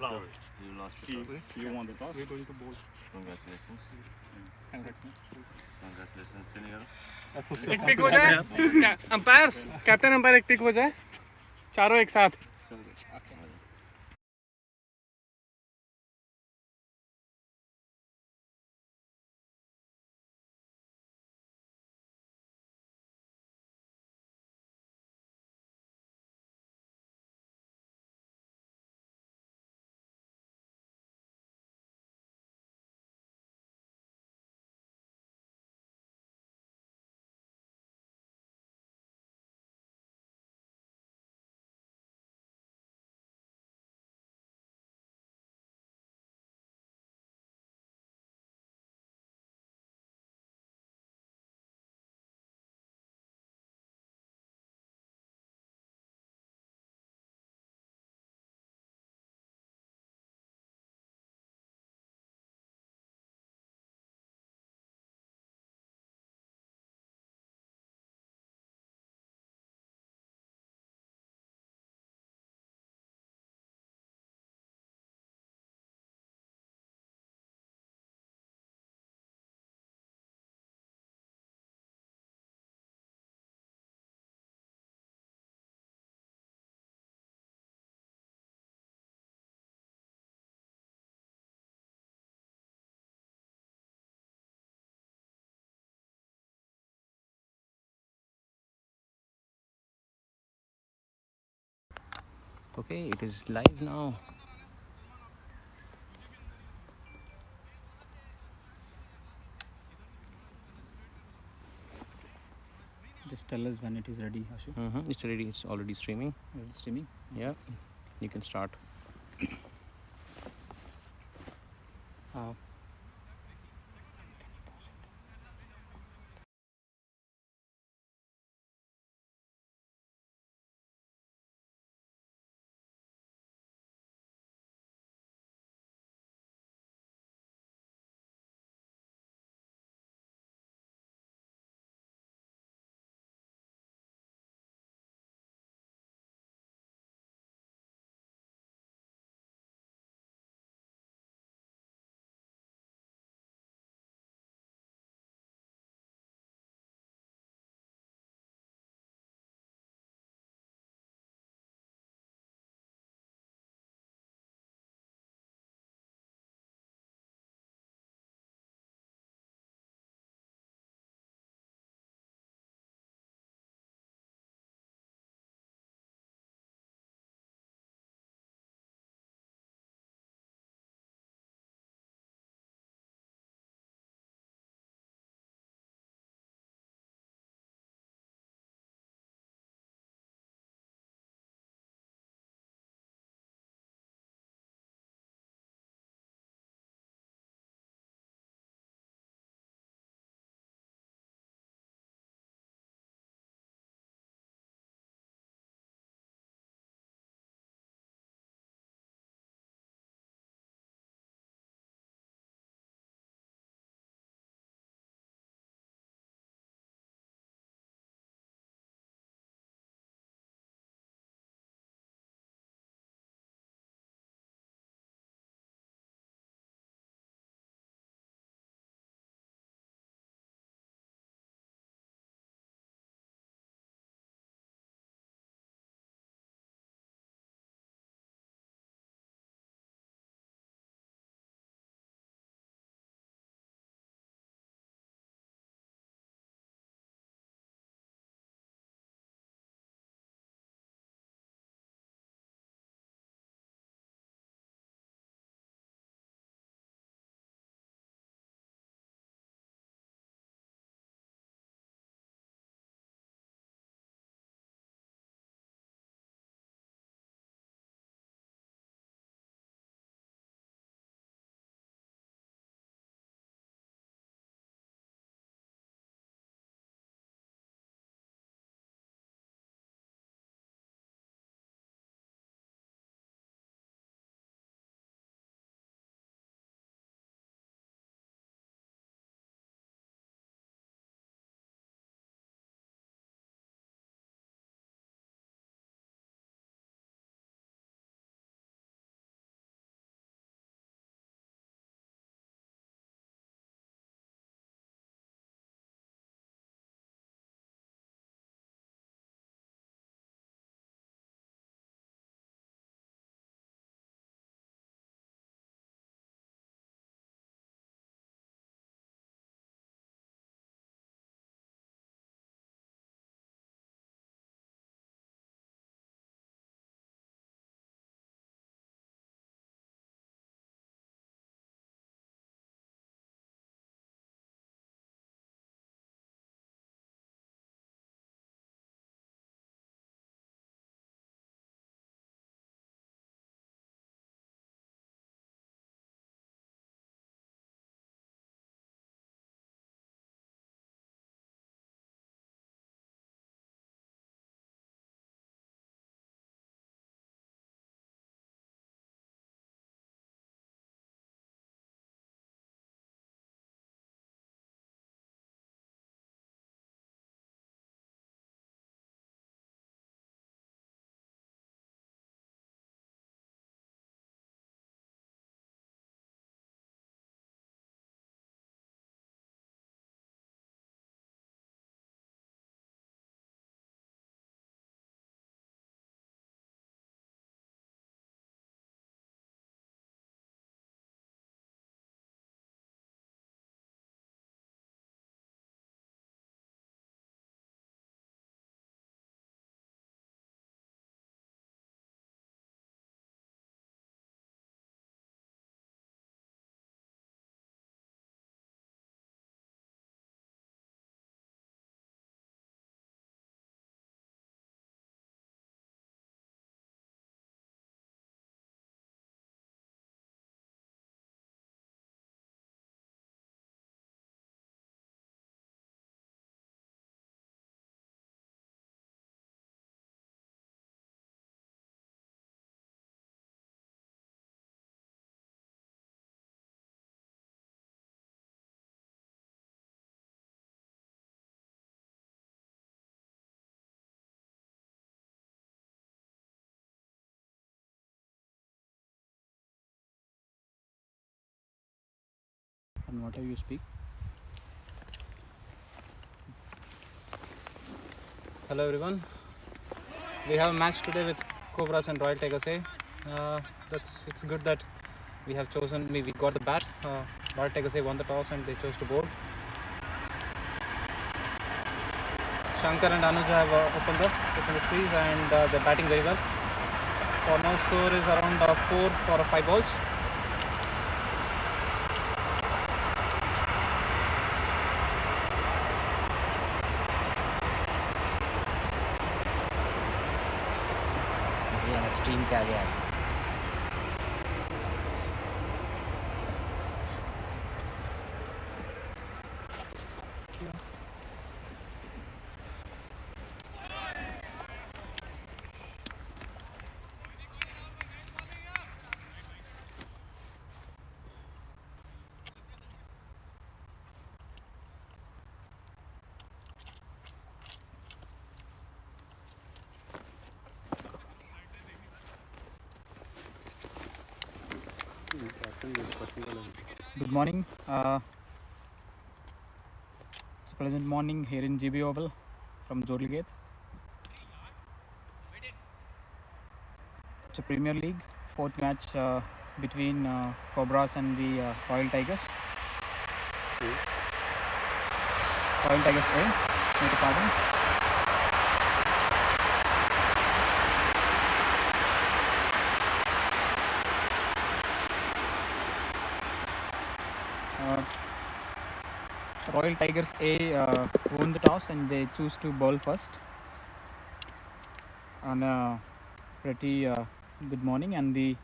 flower. You lost your toss. You won the toss. We're going to bowl. Congratulations. Congratulations, CricHeroes. एक टिक हो जाए umpire captain umpire एक टिक हो जाए चारों एक साथ Okay, it is live now. Just tell us when it is ready, Ashu. It's ready. It's already streaming. It's streaming. Yeah, you can start. and whatever you speak. Hello everyone. We have a match today with Cobras and Royal Tigers A. It's good that we have chosen. We got the bat. Royal Tigers A won the toss and they chose to bowl. Shankar and Anuj have opened the crease and they're batting very well. For now, score is around 4 for 5 balls. Stream के आगे आ Good morning. It's a pleasant morning here in GB Oval from Jorligate. It's a Premier League, fourth match between Cobras and the Royal Tigers. Royal Tigers A, beg your pardon. Royal Tigers A won the toss and they choose to bowl first on a pretty good morning, and they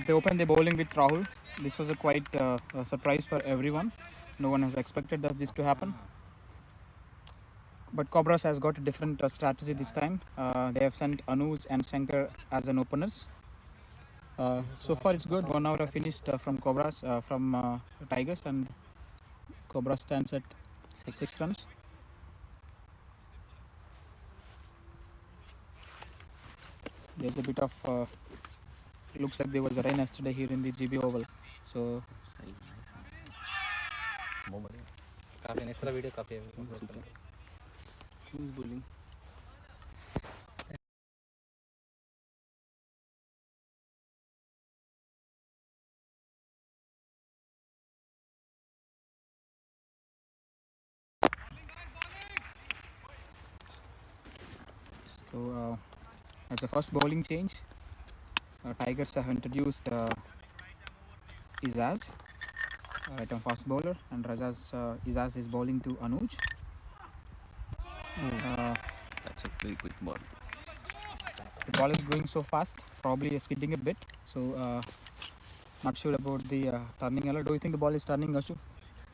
opened the bowling with Rahul. This was a quite a surprise for everyone. No one has expected this to happen. But Cobras has got a different strategy this time. They have sent Anuj and Shankar as an openers. So far it's good. 1 hour finished from Cobras, from Tigers, and Cobra stands at 6 runs. There's a bit of looks like there was a rain yesterday here in the GB Oval. So काफी nice video काफी Who's bowling? So as a first bowling change, Tigers have introduced Izaz at a fast bowler, and Izaz is bowling to Anuj. That's a very quick ball. The ball is going so fast, probably skidding a bit. So not sure about the turning alert. Do you think the ball is turning, Ashu?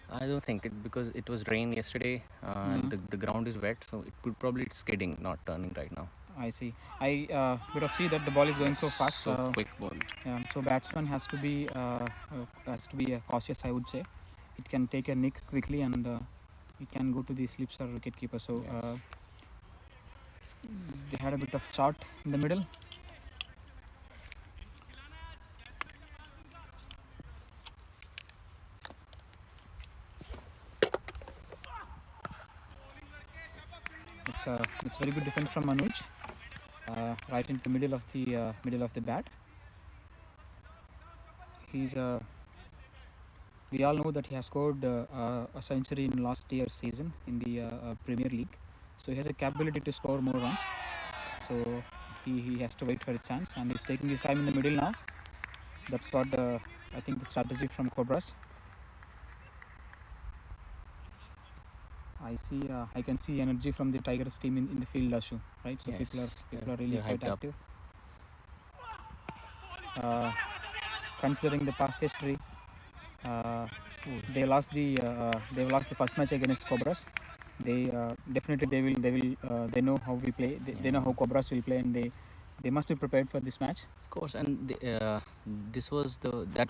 I don't think it, because it was rain yesterday and the ground is wet, so it could probably it's skidding, not turning right now. I see. I bit of see that the ball is going so fast. So quick ball. Yeah, so batsman has to be cautious, I would say. It can take a nick quickly and it can go to the slips or wicket keeper. So they had a bit of chart in the middle. It's very good defense from Anuj, right into the middle of the bat. We all know that he has scored a century in last year's season in the Premier League, so he has a capability to score more runs. So he has to wait for a chance, and he's taking his time in the middle now. That's what I think the strategy from Cobras. I can see energy from the Tigers team in the field, Ashu, right? So Yes, people are really quite hyped up. active. Considering the past history, they've lost the first match against Cobras. They definitely they know how we play. They know how Cobras will play, and they must be prepared for this match. Of course, and that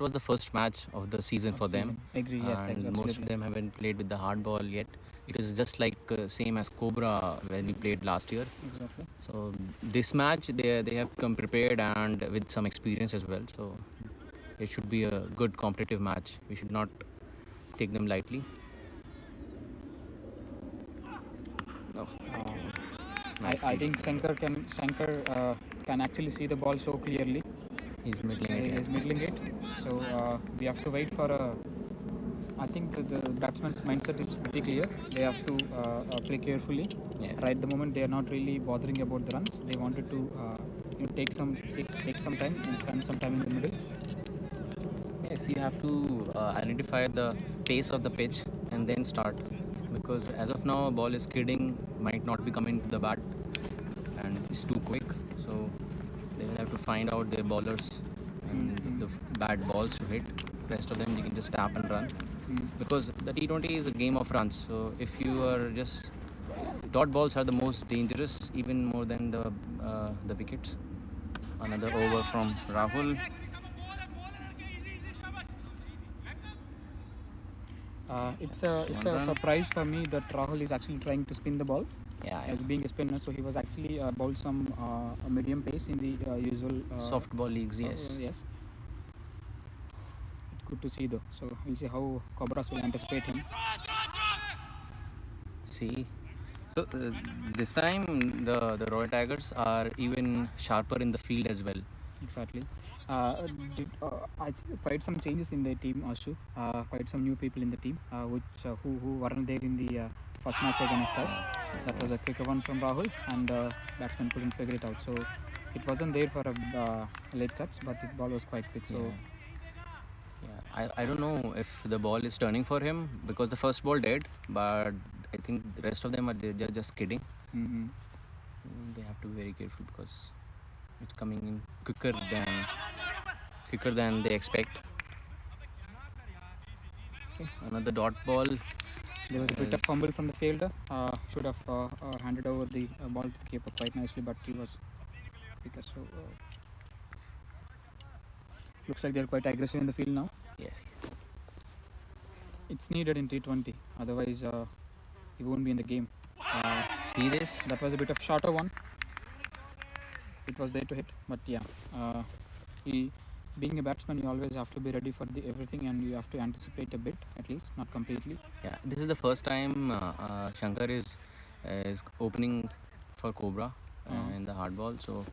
was the first match of the season for them. Agree, yes, and absolutely. most of them haven't played with the hard ball yet. It is just like same as Cobra when we played last year. Exactly. So this match they have come prepared and with some experience as well. So it should be a good competitive match. We should not take them lightly. No. Nice I kick. think Shankar can actually see the ball so clearly. He's middling it. He's middling it. So we have to wait for a. I think the batsman's mindset is pretty clear. They have to play carefully. Yes. Right the moment they are not really bothering about the runs. They wanted to take some time and spend some time in the middle. Yes, you have to identify the pace of the pitch and then start, because as of now, ball is skidding, might not be coming to the bat, and it's too quick. So they will have to find out their bowlers and the bad balls to hit. Rest of them you can just tap and run, because the T20 is a game of runs. So if you are just dot balls are the most dangerous, even more than the wickets. Another over from Rahul. It's One a run. surprise for me that Rahul is actually trying to spin the ball Yeah, as being a spinner. So he was actually bowled some a medium pace in the usual softball leagues. Yes. yes. Good to see though. So we'll see how Cobras will anticipate him. See, so this time the Royal Tigers are even sharper in the field as well. Exactly. I see quite some changes in the team, Ashu. Quite some new people in the team, who weren't there in the first match against us. That was a quicker one from Rahul, and batsman couldn't figure it out. So it wasn't there for a late catch, but the ball was quite quick. So I don't know if the ball is turning for him, because the first ball did, but I think the rest of them are they're just kidding. mhm. They have to be very careful, because it's coming in quicker than they expect. Okay, another dot ball. There was a bit of fumble from the fielder. Should have handed over the ball to the keeper quite nicely, but he was quicker. So looks like they're quite aggressive in the field now. Yes. It's needed in T20, otherwise he won't be in the game. See this? That was a bit of shorter one. It was there to hit, but yeah, being a batsman, you always have to be ready for everything, and you have to anticipate a bit, at least, not completely. Yeah, this is the first time Shankar is opening for Cobra in the hard ball, so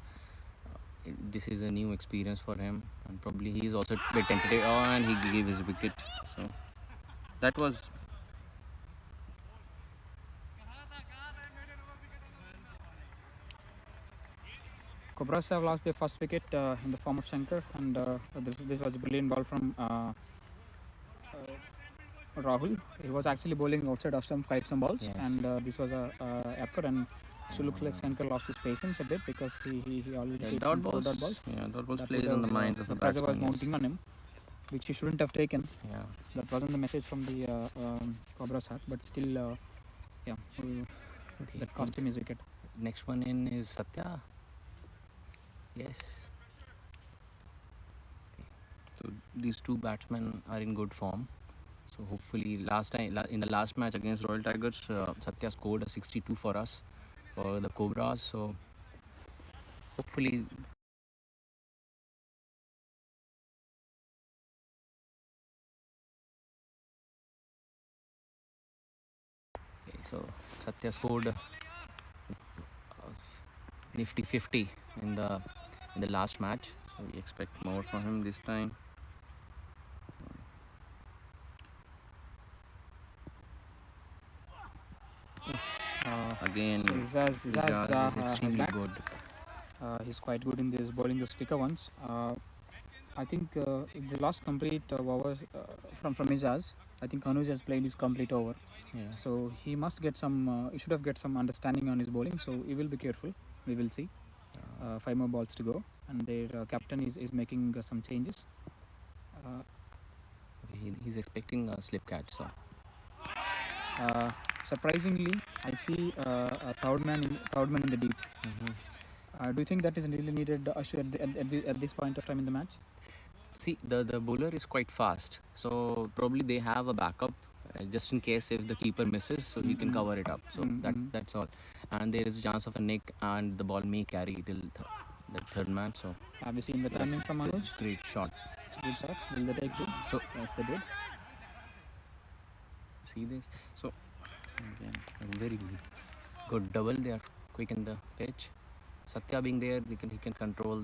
this is a new experience for him, and probably he is also a bit tentative. Oh, and he gave his wicket. So that was. Cobras have lost their first wicket in the form of Shankar, and this was a brilliant ball from Rahul. He was actually bowling outside of quite some balls, Yes. and this was a upper, and so looks like Shankar lost his patience a bit, because he already Yeah, takes dot some balls. dot balls. Yeah, dot balls That plays would on the have, minds of the pressure was batsman. Yes. mounting on him, which he shouldn't have taken. Yeah. That wasn't the message from the Cobra's heart, but still, yeah, Okay. that cost him his wicket. Next one in is Satya. Yes. Okay. So these two batsmen are in good form. So hopefully, in the last match against Royal Tigers, Satya scored a 62 for us, for the Cobras. So hopefully. Okay, so Satya scored nifty 50 in the last match. So we expect more from him this time. Again, So Izaz is extremely back. good. He's quite good in this bowling those quicker ones. I think the last complete overs from Izaz. I think Anuj has played his complete over. Yeah. So he must get some. He should have get some understanding on his bowling. So he will be careful. We will see. 5 more balls to go, and their captain is making some changes. He's expecting a slip catch. So Surprisingly, I see a third man in the deep. Do you think that is really needed, Ashu, at this point of time in the match? see, the bowler is quite fast. So probably they have a backup just in case if the keeper misses, so he can cover it up. So that's all. And there is a chance of a nick, and the ball may carry till the third man. So Have you seen the timing from Anuj? great shot. Good shot. Will they take two? So Yes, they did. see this. So again, a very good double. They are quick in the pitch. Satya being there, he can control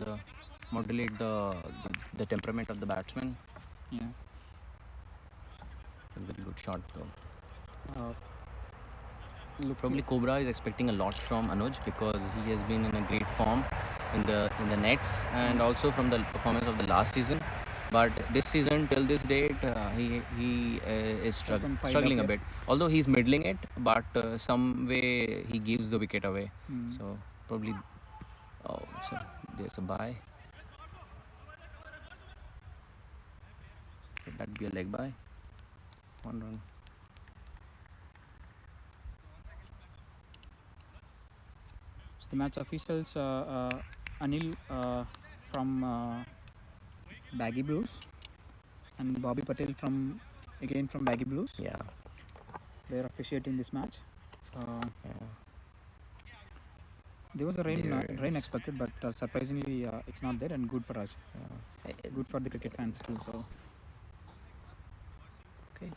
modulate the temperament of the batsman. Yeah. A very good shot though. Uh, look, Probably Cobra is expecting a lot from Anuj because he has been in a great form in the nets and also from the performance of the last season. But this season, till this date, he is Doesn't file struggling up a yet. bit. Although he's middling it, but some way he gives the wicket away. Mm. So probably, oh, so there's a bye. Could that be a leg bye? 1 run. So the match officials, Anil from Baggy Blues and Bobby Patel from Baggy Blues. Yeah, They are officiating this match. yeah. There was a rain There- rain expected, but surprisingly it's not there, and good for us. Good for the cricket fans too. So Okay.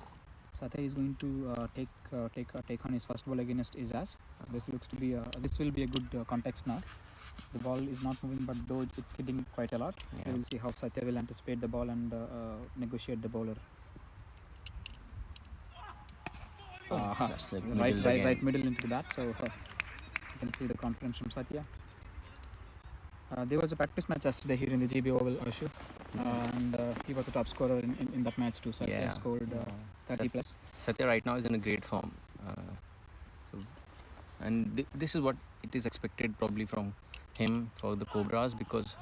Satya is going to take on his first ball against Izaz. This looks to be this will be a good context now. The ball is not moving, but though it's hitting quite a lot. Yeah. We will see how Satya will anticipate the ball and negotiate the bowler. That's like middle Right again. middle into that. So you can see the confidence from Satya. There was a practice match yesterday here in the GB Oval, Ashu, and he was a top scorer in that match too. Satya Yeah. scored 30 plus. Satya right now is in a great form. So, and this is what it is expected probably from him for the Cobras because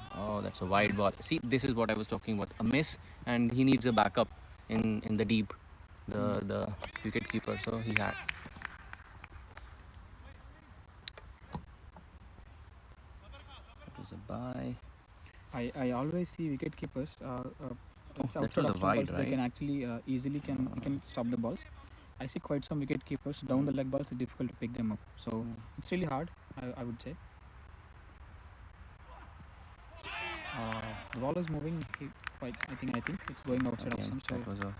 that's a wide ball. See, this is what I was talking about. A miss, and he needs a backup in the deep, the wicket keeper. So he had. That was a bye. I always see wicket keepers. It's that outside was a of stump wide, balls, they can right? actually easily can stop the balls. I see quite some wicket keepers down the leg balls. It's difficult to pick them up. So it's really hard. I would say. The ball is moving. I think it's going outside of Again, some. So that was a.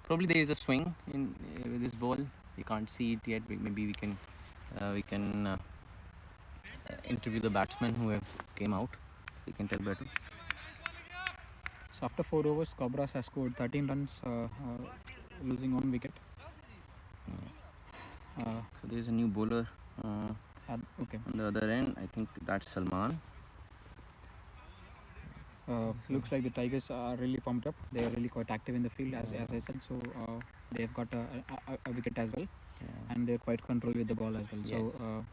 Probably there is a swing in with this ball. You can't see it yet. Maybe we can interview the batsmen who have came out. We can tell better. So after 4 overs, Cobras has scored 13 runs, losing 1 wicket. So there is a new bowler Okay. on the other end. I think that's Salman. Looks like the Tigers are really pumped up. They are really quite active in the field, as I said. So they have got a wicket as well, Yeah. and they're quite control with the ball as well. Yes. So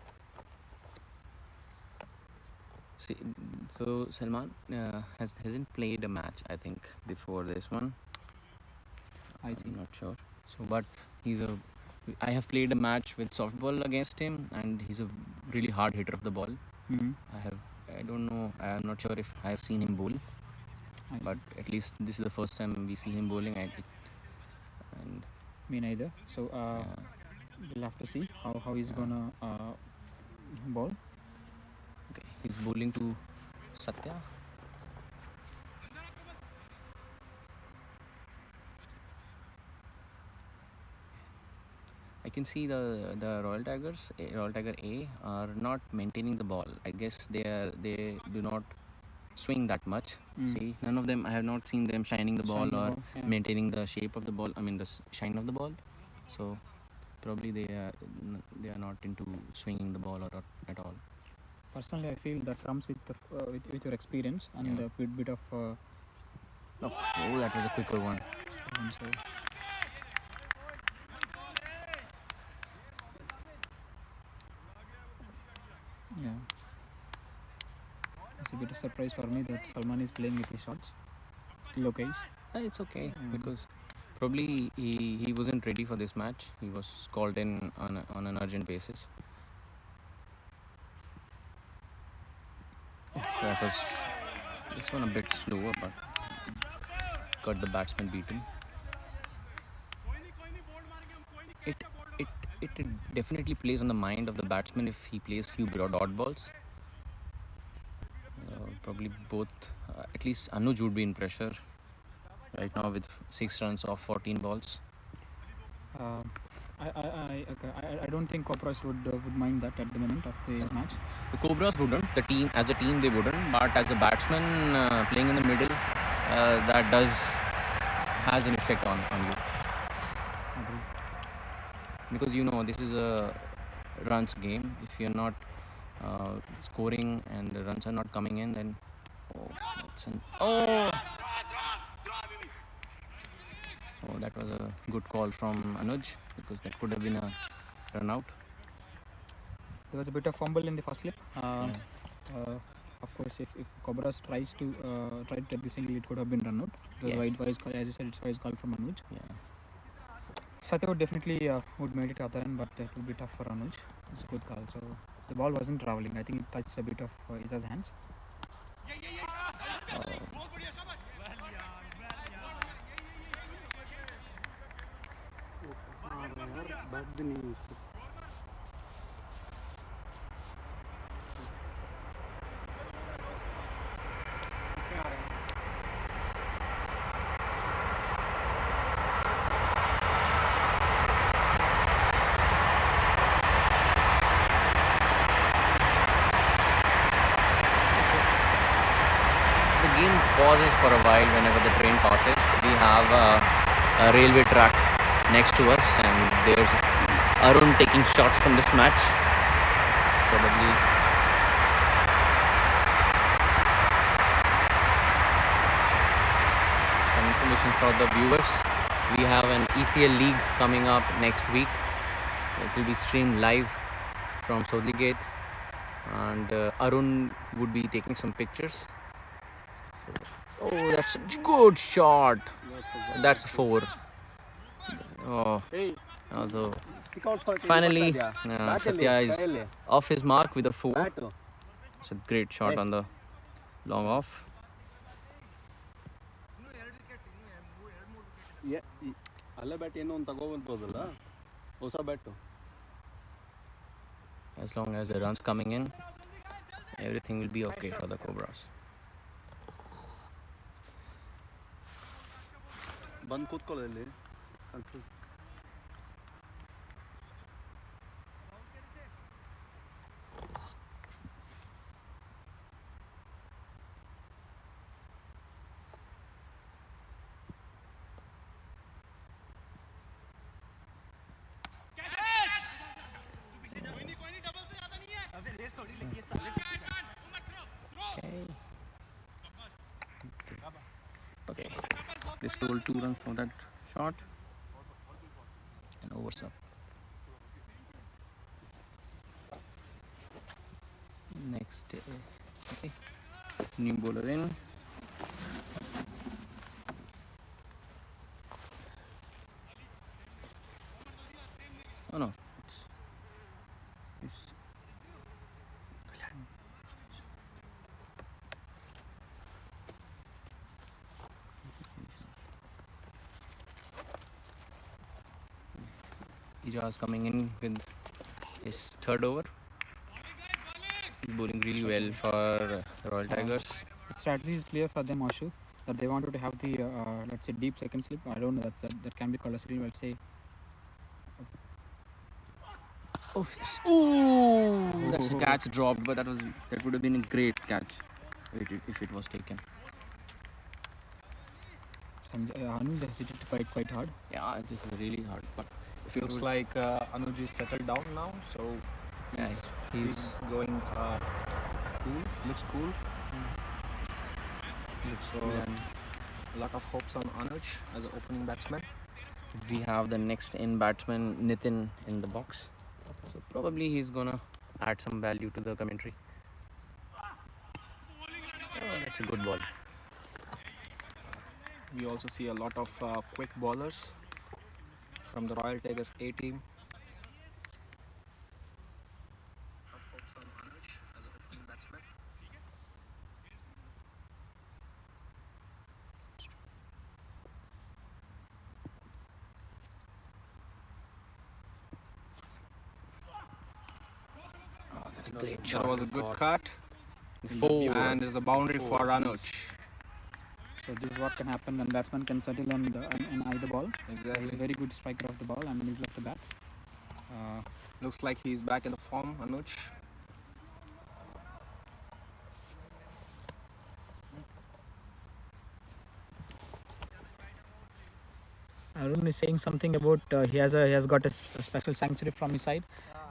See, so Salman hasn't played a match I think before this one. I see. I'm not sure. So, but I have played a match with softball against him, and he's a really hard hitter of the ball. Mhm. I don't know. I'm not sure if I have seen him bowl, I see. but at least this is the first time we see him bowling. And Me neither. So we'll have to see how he's gonna bowl. okay, he's bowling to Satya. I can see the Royal Tigers, Royal Tiger A, are not maintaining the ball. I guess they do not swing that much. Mm. See, none of them. I have not seen them shining the ball Shining the or ball, yeah. maintaining the shape of the ball. I mean the shine of the ball. So probably they are not into swinging the ball or at all. Personally, I feel that comes with with your experience and Yeah. a bit of. Oh, that was a quicker one. So yeah, it's a bit of surprise for me that Salman is playing with his shots. Still okay. It's okay because probably he wasn't ready for this match. He was called in on an urgent basis. So that was this one a bit slower, but got the batsman beaten. It definitely plays on the mind of the batsman if he plays few dot balls. probably both. At least Anuj would be in pressure right now with 6 runs off 14 balls. I don't think Cobras would mind that at the moment of the match. The Cobras wouldn't. The team, as a team, they wouldn't. But as a batsman playing in the middle, that has an effect on you, Agree. because this is a runs game. If you're not scoring and the runs are not coming in, then oh, that was a good call from Anuj, because that could have been a run out. There was a bit of fumble in the first slip. Of course, if Cobras tries to take the single, it could have been run out. Because Yes. as you said, it's wise call from Anuj. Yeah. Satya would definitely would made it other end, but it would be tough for Anuj. It's a good call. So the ball wasn't traveling. I think it touched a bit of Isa's hands. The game pauses for a while whenever the train passes. We have a railway track next to us, and there's Arun taking shots from this match. Probably some information for the viewers. We have an ECL League coming up next week. It will be streamed live from Sodli Gate, and Arun would be taking some pictures. Oh, that's a good shot. That's a 4. Oh, although finally Satya is off his mark with a 4. It's a great shot on the long off. ಅಲ್ಲೇ bat ಏನೋ ಒಂದು ತಗೋಬೋದಲ್ಲ ಹೊಸ bat. As long as the runs coming in, everything will be okay for the Cobras. ಬಂದು ಕೂತ್ಕೊಳ್ಳಿ confuse. Okay. They stole 2 runs from that shot. And overs up. Next, okay. New bowler in. Oh no, it's Ijaz coming in with his 3rd over. He's bowling really well for Royal Tigers. The strategy is clear for them, Ashu, that they wanted to have the let's say deep second slip. I don't know that can be called a screen. Let's say. Oh, that's a catch dropped, but that would have been a great catch if it was taken. Anuj has hit it quite hard. Yeah, it is really hard. But if it Looks would, like Anuj is settled down now, so yeah, he's going cool. Looks cool. So a lot of hopes on Anuj as an opening batsman. we have the next in batsman Nitin in the box, so probably he's gonna add some value to the commentary. Oh, that's a good ball. We also see a lot of quick bowlers from the Royal Tigers A team. Oh, that's a great That shot. was a good cut. Four. And there's a boundary for Anuj. So this is what can happen when batsman can settle and eye the ball. He's a Exactly. very good striker of the ball and middle of the bat. Looks like he's back in the form, Anuj. Arun is saying something about he has got a special sanctuary from his side.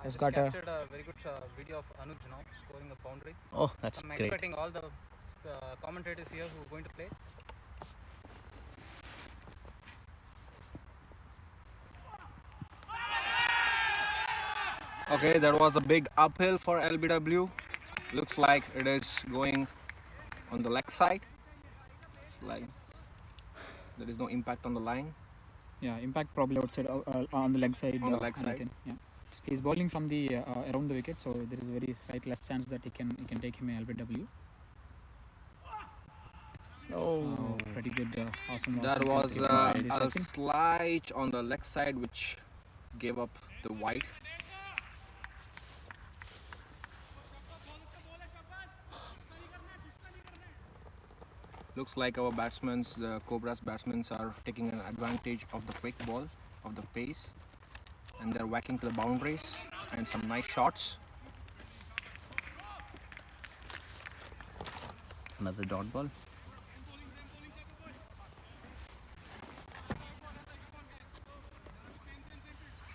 Has got a captured a very good video of Anuj now scoring a boundary. Oh, that's I'm great. expecting all the commentators here who are going to play. Okay, there was a big uphill for LBW. Looks like it is going on the leg side. It's like there is no impact on the line. impact probably outside on the leg side. On the leg side. Nathan. Yeah, he's bowling from the around the wicket, so there is very slight less chance that he can take him a LBW. Oh, Pretty good, awesome. There awesome was captain. a slide on the leg side which gave up the wide. Looks like our batsmen, the Cobra's batsmen, are taking an advantage of the quick ball, of the pace, and they're whacking to the boundaries and some nice shots. another dot ball.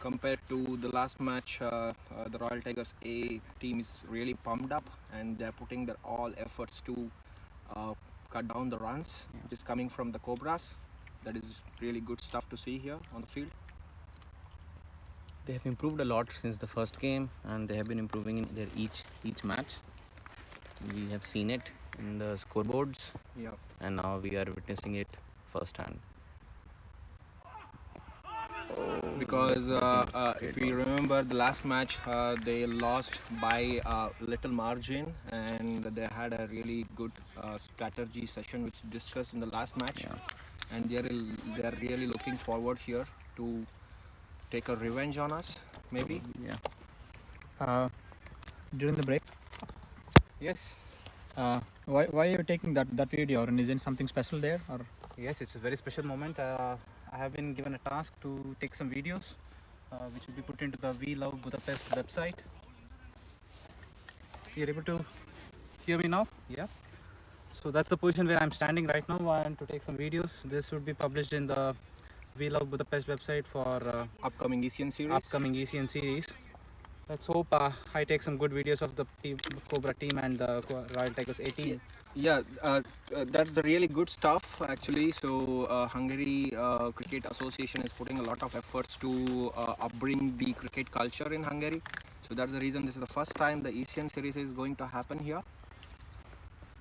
Compared to the last match, the Royal Tigers A team is really pumped up and they're putting their all efforts to cut down the runs which is coming from the Cobras. That is really good stuff to see here on the field. They have improved a lot since the first game, and they have been improving in their each match. We have seen it in the scoreboards, Yeah. and now we are witnessing it firsthand. Because if we remember the last match, they lost by a little margin and they had a really good strategy session which discussed in the last match. Yeah. And they're really looking forward here to take a revenge on us, maybe. Yeah. During the break, Yes. why are you taking that video? And isn't something special there? Or Yes, it's a very special moment. I have been given a task to take some videos which will be put into the We Love Budapest website. You're able to hear me now? Yeah. So that's the position where I'm standing right now and to take some videos. This would be published in the We Love Budapest website for Upcoming Asian series. upcoming ECN series. Let's hope I take some good videos of the Cobra team and the Royal Tigers A team. Yeah, that's the really good stuff actually. So Hungary Cricket Association is putting a lot of efforts to upbring the cricket culture in Hungary. So that's the reason this is the first time the Asian series is going to happen here.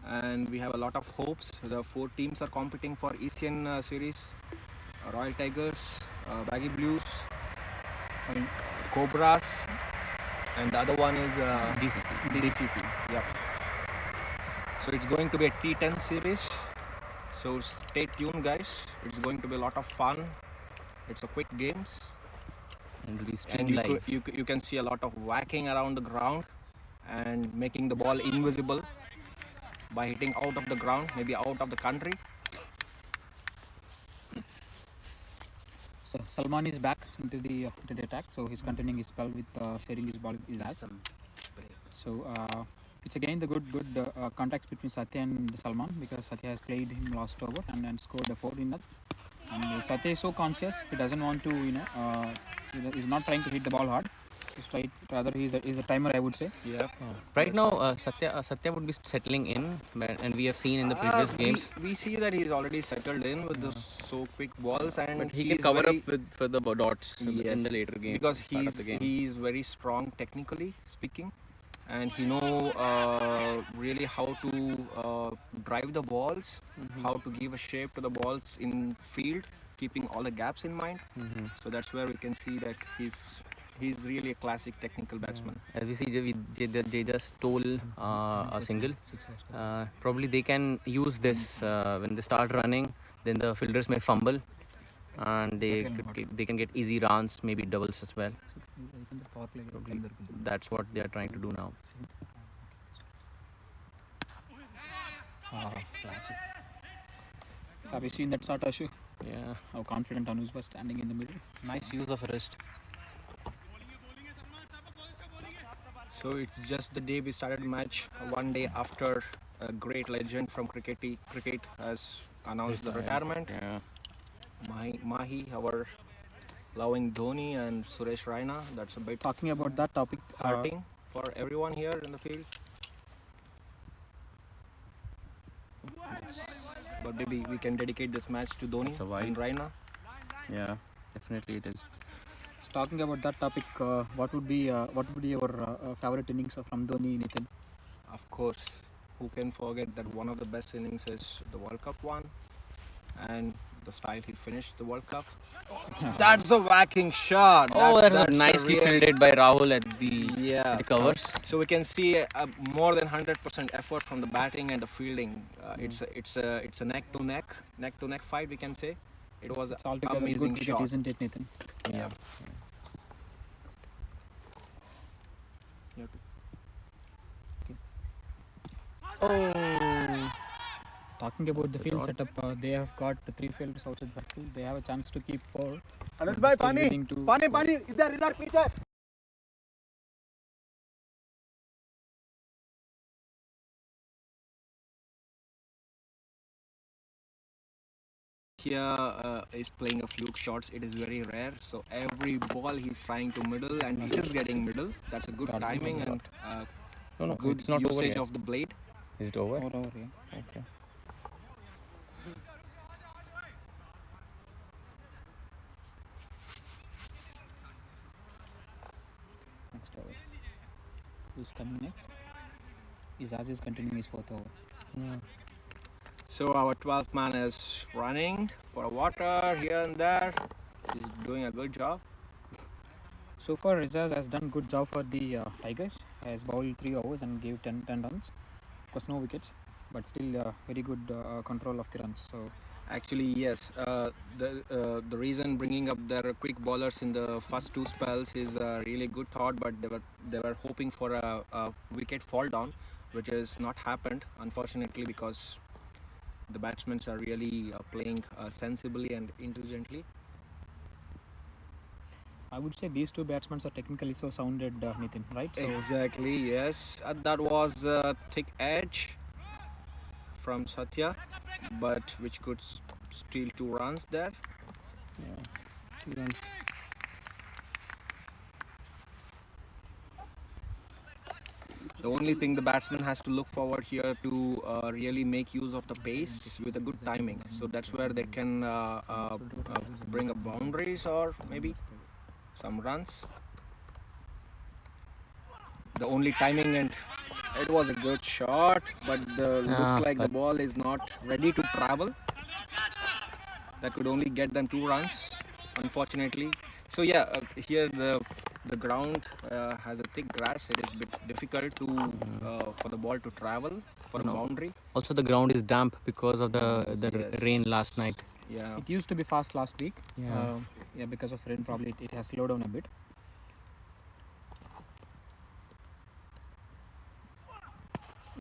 And we have a lot of hopes. The 4 teams are competing for Asian series. Royal Tigers, Baggy Blues, Cobras, and the other one is DCC. Yep. So it's going to be a T10 series. So stay tuned, guys. It's going to be a lot of fun. It's a quick games, And will be and streamed you, live. you can see a lot of whacking around the ground and making the ball invisible by hitting out of the ground, maybe out of the country. so Salman is back into the attack, so he's continuing his spell with sharing his ball with Izaz. So it's again the good contacts between Satya and Salman, because Satya has played him last over and scored a 4 in that. And Satya is so conscious; he doesn't want to, he's not trying to hit the ball hard. He's trying, rather he's a timer, I would say. Yeah. Right now, Satya would be settling in, and we have seen in the previous games. We see that he's already settled in with the so quick balls, and But he is can cover very, up for the dots in Yes, the later game. because part of the game. he's very strong technically speaking, and he know really how to drive the balls, how to give a shape to the balls in field, keeping all the gaps in mind. So that's where we can see that he's really a classic technical batsman. As we see, they just stole a single. Probably they can use this when they start running. Then the fielders may fumble, and they can get easy runs, maybe doubles as well. Probably that's what they are trying to do now. Have you seen that shot, Ashu? Yeah. How confident Anuj was standing in the middle. Nice use of wrist. So it's just the day we started match, one day after a great legend from cricket has announced the retirement. Yeah. Mahi, our loving Dhoni, and Suresh Raina. That's a bit Talking about that topic, hurting for everyone here in the field. But maybe we can dedicate this match to Dhoni It's a wide. and Raina. Yeah. Definitely it is. talking about that topic, what would be your favorite innings from Dhoni, Nitin? Of course, who can forget that one of the best innings is the World Cup one, and the style he finished the World Cup. That's a whacking shot. Oh, that was that's a nicely really- fielded by Rahul at the Yeah. the covers. So we can see more than 100% effort from the batting and the fielding. It's a neck to neck fight, we can say. It was It's an altogether amazing good cricket, shot. isn't it, Nitin? Yeah. Oh. Talking about the That's a field dot. setup, they have got 3 fielders outside the field. They have a chance to keep 4. Anuj but भाई still पानी leading to पानी 4. पानी इधर इधर पीछे Here is playing a fluke shots. It is very rare. So every ball he's trying to middle, and he is getting middle. That's a good Dot, timing dot. and No, good it's not over usage yet. of the blade. Is it over? 4 over, yeah. Okay. Next over. Who's coming next? Izaz is continuing his 4th over. Yeah. So our 12th man is running for water here and there. He's doing a good job. So far, Izaz has done good job for the Tigers. Has bowled 3 overs and gave 10 runs. Of course, no wickets, but still very good control of the runs. So Actually, yes. The reason bringing up their quick bowlers in the first 2 spells is a really good thought, but they were hoping for a wicket fall down, which has not happened, unfortunately, because the batsmen are really playing sensibly and intelligently. I would say these 2 batsmen are technically so sounded, Nitin, right? So Exactly, yes. That was a thick edge from Satya, but which could steal 2 runs there. Yeah. 2 runs. The only thing the batsman has to look forward here to really make use of the pace with a good timing. So that's where they can bring up boundaries or maybe some runs. The only timing, and it was a good shot, but looks like the but- ball is not ready to travel. That could only get them 2 runs, unfortunately. So yeah, here the ground has a thick grass. It is a bit difficult to for the ball to travel for the No. boundary. Also, the ground is damp because of the Yes. rain last night. Yeah. it used to be fast last week. Yeah. Yeah, because of rain, probably it has slowed down a bit.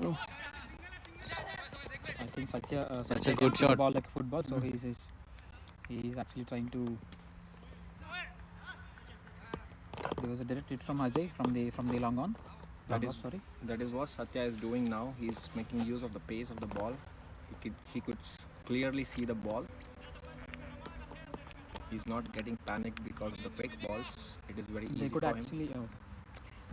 Oh. I think Satya, That's a Satya good can kick the shot. ball like a football, so he's actually trying to. There was a direct hit from Ajay from the long on. That Long is- off, sorry. That is what Satya is doing now. He's making use of the pace of the ball. He could clearly see the ball. He's not getting panicked because of the fake balls. It is very They easy could for him. actually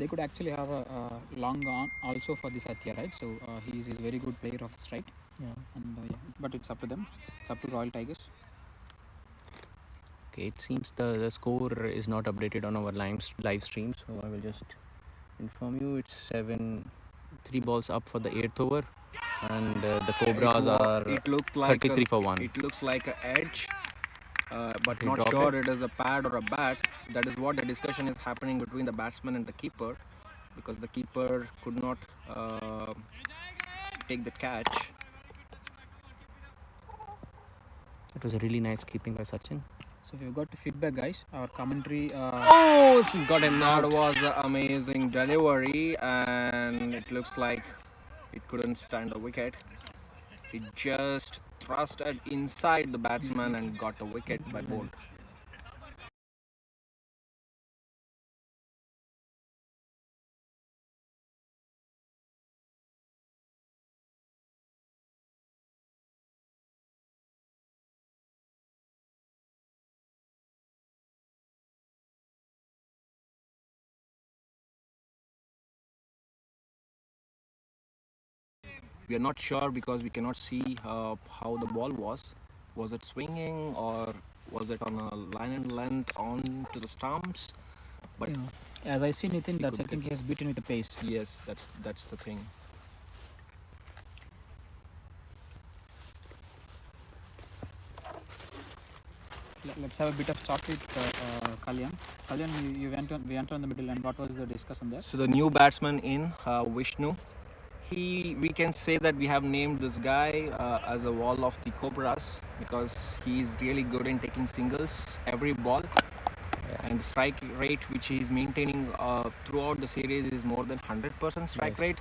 they could actually have a long on also for the Satya, right? So he's a very good player of the strike. Yeah. And yeah, but it's up to them. It's up to Royal Tigers. Okay, it seems the score is not updated on our live stream, so I will just inform you. It's 3 balls up for the 8th over, and the Cobras are It looked like 33 for 1. It looks like an edge, but He not dropped sure it is a pad or a bat. That is what the discussion is happening between the batsman and the keeper, because the keeper could not take the catch. It was a really nice keeping by Sachin. So we've got feedback, guys. Our commentary. Oh, it's got him That out. was an amazing delivery, and it looks like it couldn't stand the wicket. He just thrusted inside the batsman and got the wicket by Bolt. We are not sure because we cannot see how the ball was. Was it swinging or was it on a line and length on to the stumps? But As I see Nitin, that's I could think he has beaten with the pace. yes, that's the thing. Let's have a bit of chat with Kalyan. Kalyan, we went on the middle, and what was the discussion there? So the new batsman in Vishnu, we can say that we have named this guy as a wall of the Cobras because he's really good in taking singles every ball, and the strike rate which he's maintaining throughout the series is more than 100% strike Yes. rate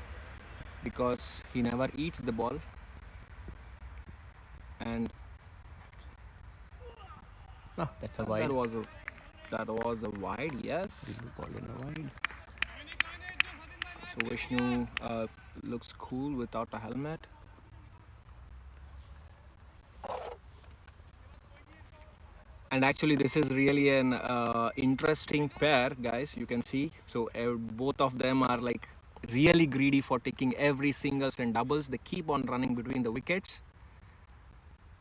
because he never eats the ball. And Oh, that's a that wide. was a wide, yes. Did you call it a wide? So Vishnu looks cool without a helmet. And actually this is really an interesting pair, guys. You can see, so both of them are like really greedy for taking every singles and doubles. They keep on running between the wickets.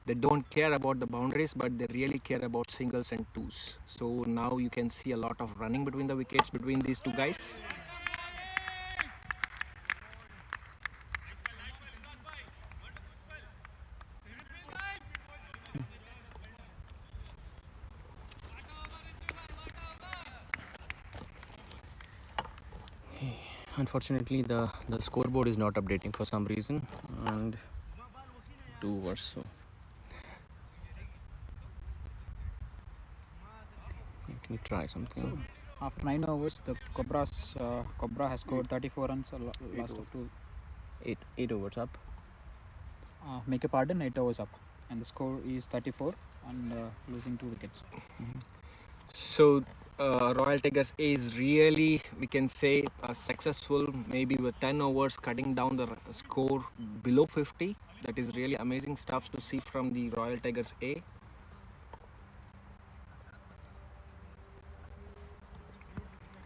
They don't care about the boundaries, but they really care about singles and twos. So now you can see a lot of running between the wickets between these two guys. Unfortunately, the scoreboard is not updating for some reason, and 2 overs. So let me try something. After 9 overs, the Cobra has scored 34 runs. Last of two. 8 overs up. Make a pardon, 8 overs up, and the score is 34 and losing 2 wickets. So Royal Tigers is really, we can say, successful, maybe with 10 overs cutting down the score below 50. That is really amazing stuff to see from the Royal Tigers A.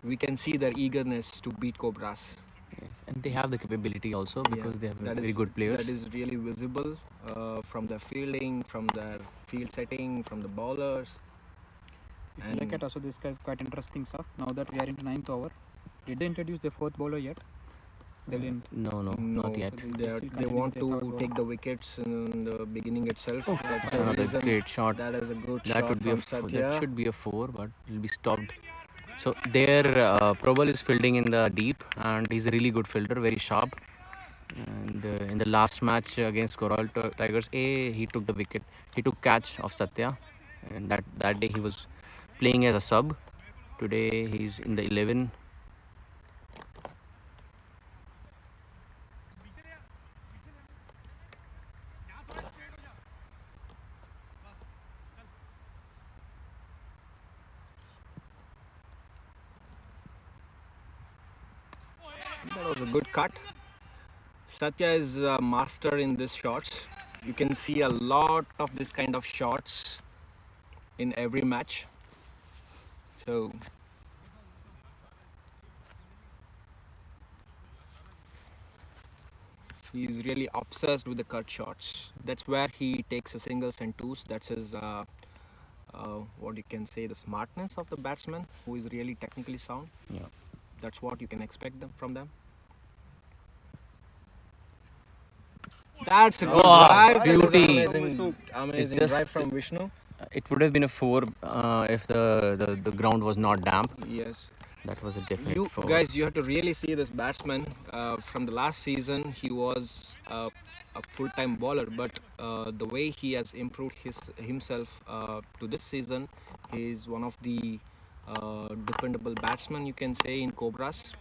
We can see their eagerness to beat Cobras. Yes, and they have the capability also because they have very good players. That is really visible from their fielding, from their field setting, from the bowlers. If you look at also this guy's quite interesting stuff. Now that we are into 9th over, did they introduce the 4th bowler yet? They didn't. No, No, not yet. So They want to take the wickets in the beginning itself. That's That's the another reason. great shot. That is a good That shot would be a from that Satya. should be a 4, but it will be stopped. So there, Probal is fielding in the deep, and he's a really good fielder, very sharp. And in the last match against Royal Tigers A, he took the wicket. He took catch of Satya, and that day he was playing as a sub. Today he's in the 11. That was a good cut. Satya is a master in these shots. You can see a lot of this kind of shots in every match. So he is really obsessed with the cut shots. That's where he takes a singles and twos. That's his what you can say, the smartness of the batsman who is really technically sound. Yeah. That's what you can expect from them. That's a good drive. beauty. Amazing just- drive from Vishnu. It would have been a 4 if the ground was not damp. Yes. That was a definite You 4. guys, you have to really see this batsman. From the last season, he was a full-time bowler, but the way he has improved himself to this season, he is one of the dependable batsmen, you can say, in Cobras.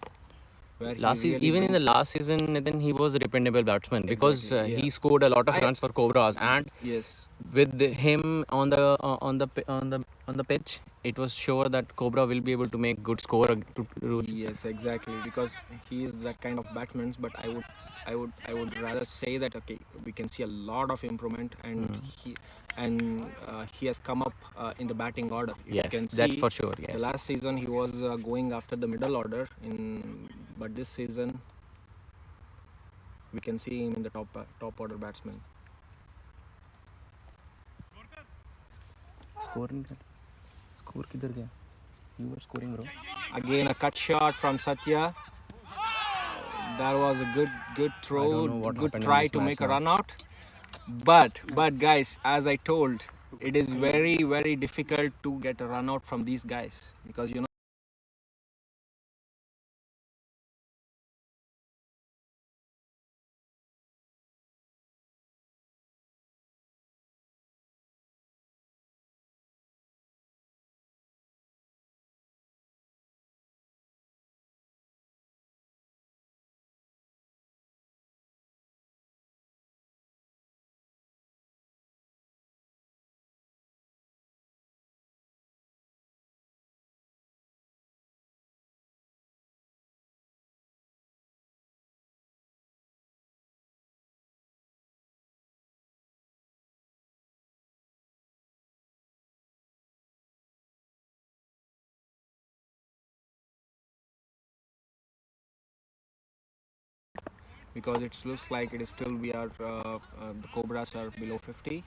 where he Last season, really even in the brings- last season, then he was a dependable batsman because Exactly, yeah. he scored a lot of I- runs for Cobras, and Yes, him on the pitch, it was sure that Cobra will be able to make good score yes, exactly. Because he is that kind of batsman. But I would rather say that okay, we can see a lot of improvement, and he has come up in the batting order. If you Yes, can that see, for sure. the Yes. last season he was going after the middle order but this season we can see him in the top order batsman. Score किधर गया? You were scoring, bro. Again a cut shot from Satya. That was a good throw, I don't know what good happened in try this to match make a now. run out. But guys, as I told, it is very difficult to get a run out from these guys because you know. Because it looks like it is still we are the Cobras are below 50.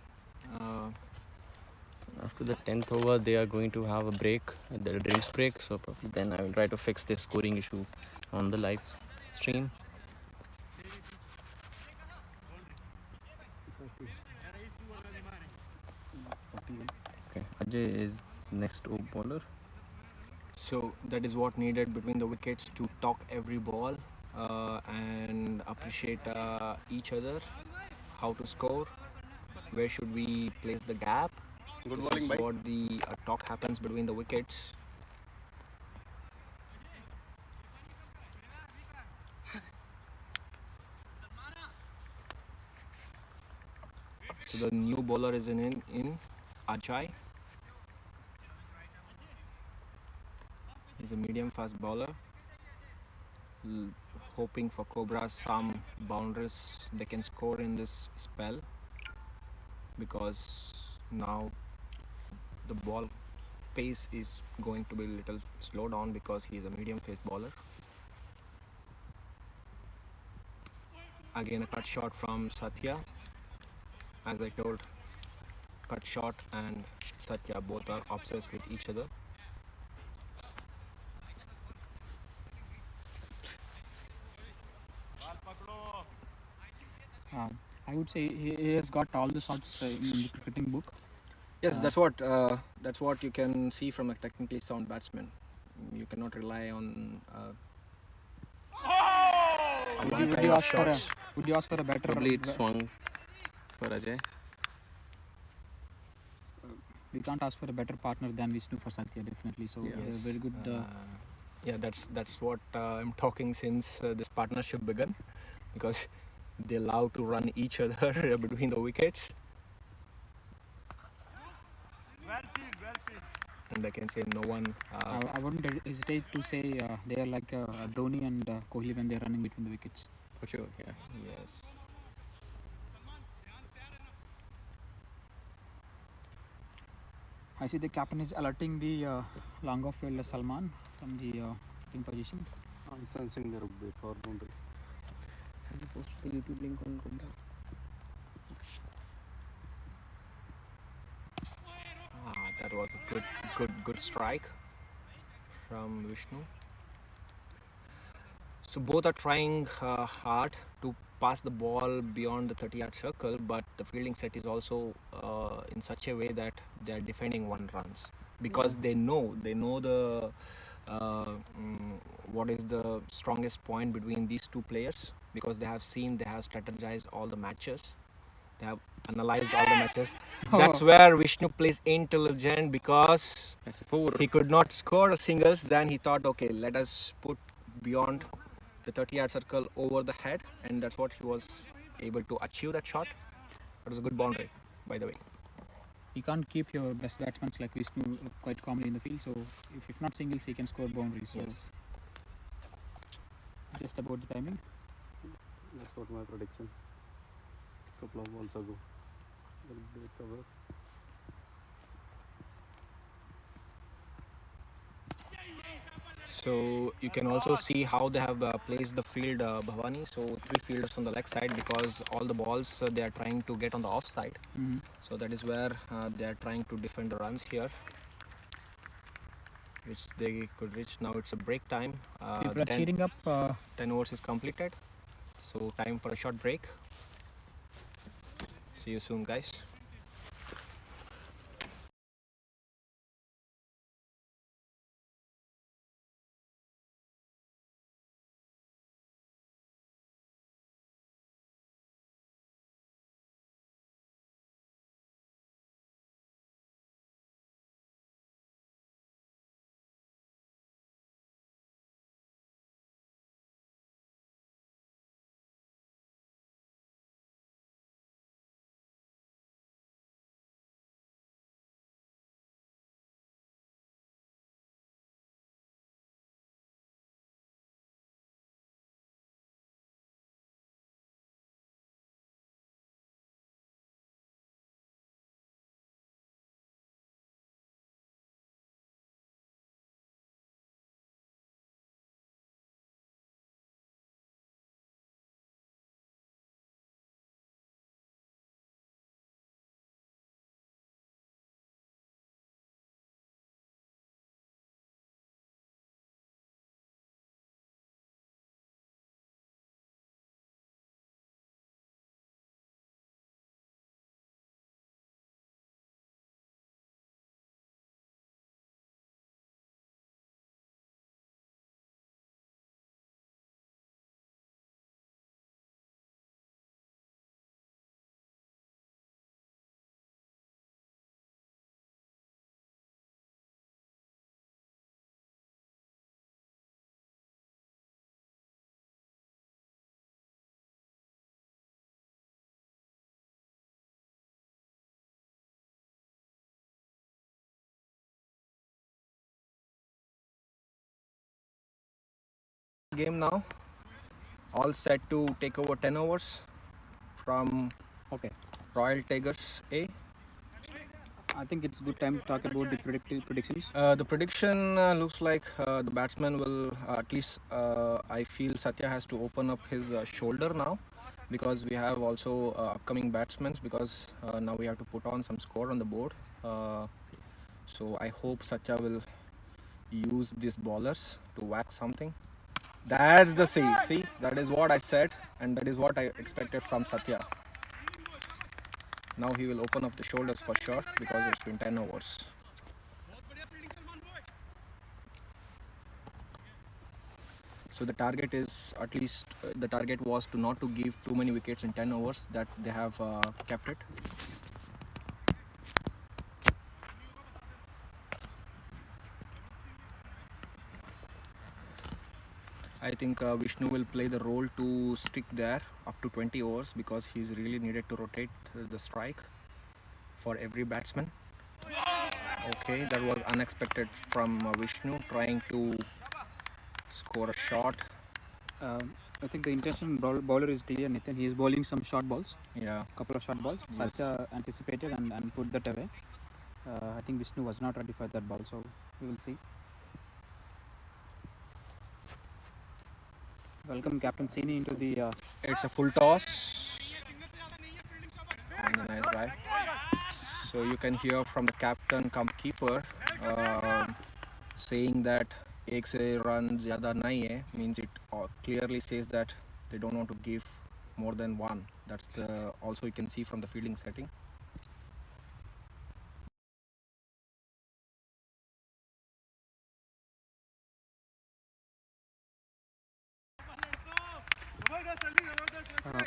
After the 10th over, they are going to have a break, the drinks break. So probably then I will try to fix this scoring issue on the live stream. Okay, Ajay is next bowler. So that is what needed between the wickets to talk every ball and appreciate each other, how to score, where should we place the gap. This is what the talk happens between the wickets. So the new bowler is in Ajay. He's a medium fast bowler. Hoping for Cobras some boundaries they can score in this spell because now the ball pace is going to be a little slow down because he is a medium pace bowler. Again a cut shot from Satya. As I told, cut shot and Satya both are obsessed with each other. I would say he has got all the shots in the cricketing book. Yes, that's what you can see from a technically sound batsman. You cannot rely on Would you ask for a better? Probably it swung for Ajay. We can't ask for a better partner than Vishnu for Satya, definitely. So Yes. very good. Yeah, that's what I'm talking since this partnership began, because they love to run each other between the wickets. And I can say no one. I wouldn't hesitate to say they are like Dhoni and Kohli when they are running between the wickets. For sure, yeah. Yes. I see the captain is alerting the long off fielder Salman from the in position. Sensing their for boundary. Have you posted the YouTube link on Cobra? That was a good strike from Vishnu. So both are trying hard to pass the ball beyond the 30-yard circle, but the fielding set is also in such a way that they are defending one runs because they know the what is the strongest point between these two players, because they have strategized all the matches. They have analyzed all the matches. That's where Vishnu plays intelligent, because That's a 4. he could not score a singles. Then he thought, okay, let us put beyond the 30-yard circle over the head, and that's what he was able to achieve that shot. It was a good boundary, by the way. You can't keep your best batsmen like Vishnu quite calmly in the field. So if not singles, he can score boundaries. So Yes. just about the timing. That's what my prediction. Couple of balls ago. Great cover. So you can also see how they have placed the field, Bhavani. So 3 fielders on the leg side, because all the balls they are trying to get on the off side. So that is where they are trying to defend the runs here, which they could reach. Now it's a break time. People are cheering up. 10 overs is completed. So time for a short break. See you soon, guys. Game now. All set to take over 10 overs from Royal Tigers A. I think it's good time to talk about the predictions. The prediction looks like the batsman will at least I feel Satya has to open up his shoulder now, because we have also upcoming batsmen, because now we have to put on some score on the board. So I hope Satya will use these bowlers to whack something. That's the see, that is what I said, and that is what I expected from Satya. Now he will open up the shoulders for sure, because it's been 10 overs. So the target is, at least the target was to not to give too many wickets in 10 overs. That they have kept it. I think Vishnu will play the role to stick there up to 20 overs, because he's really needed to rotate the strike for every batsman. Okay, that was unexpected from Vishnu, trying to score a shot. I think the intention bowler is clear, Nitin. He is bowling some short balls. Yeah. Couple of short balls. Yes. Satya anticipated and put that away. I think Vishnu was not ready for that ball, so we will see. Welcome Captain Sini into the. It's a full toss and a nice drive. So you can hear from the captain cum keeper saying that एक से run ज़्यादा नहीं है, means it clearly says that they don't want to give more than one. That's the, also you can see from the fielding setting.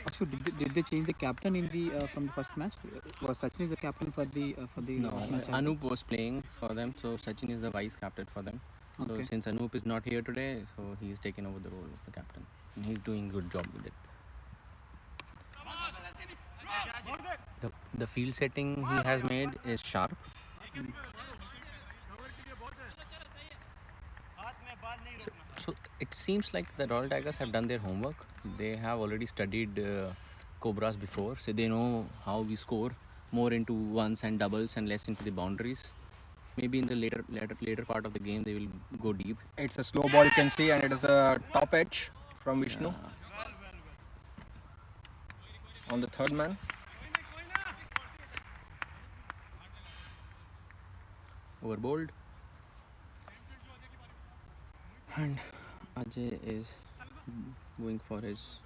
Ashu, did they change the captain in the from the first match? Was Sachin is the captain for the No, last match? Anup was playing for them, so Sachin is the vice captain for them. So Okay. since Anup is not here today, so he's taken over the role of the captain. and he's doing good job with it. The field setting he has made is sharp. So it seems like the Royal Tigers have done their homework. They have already studied Cobras before, so they know how we score more into ones and doubles and less into the boundaries. Maybe in the later part of the game they will go deep. It's a slow ball, you can see, and it is a top edge from Vishnu on the third man. Over bowled, and Ajay is going for his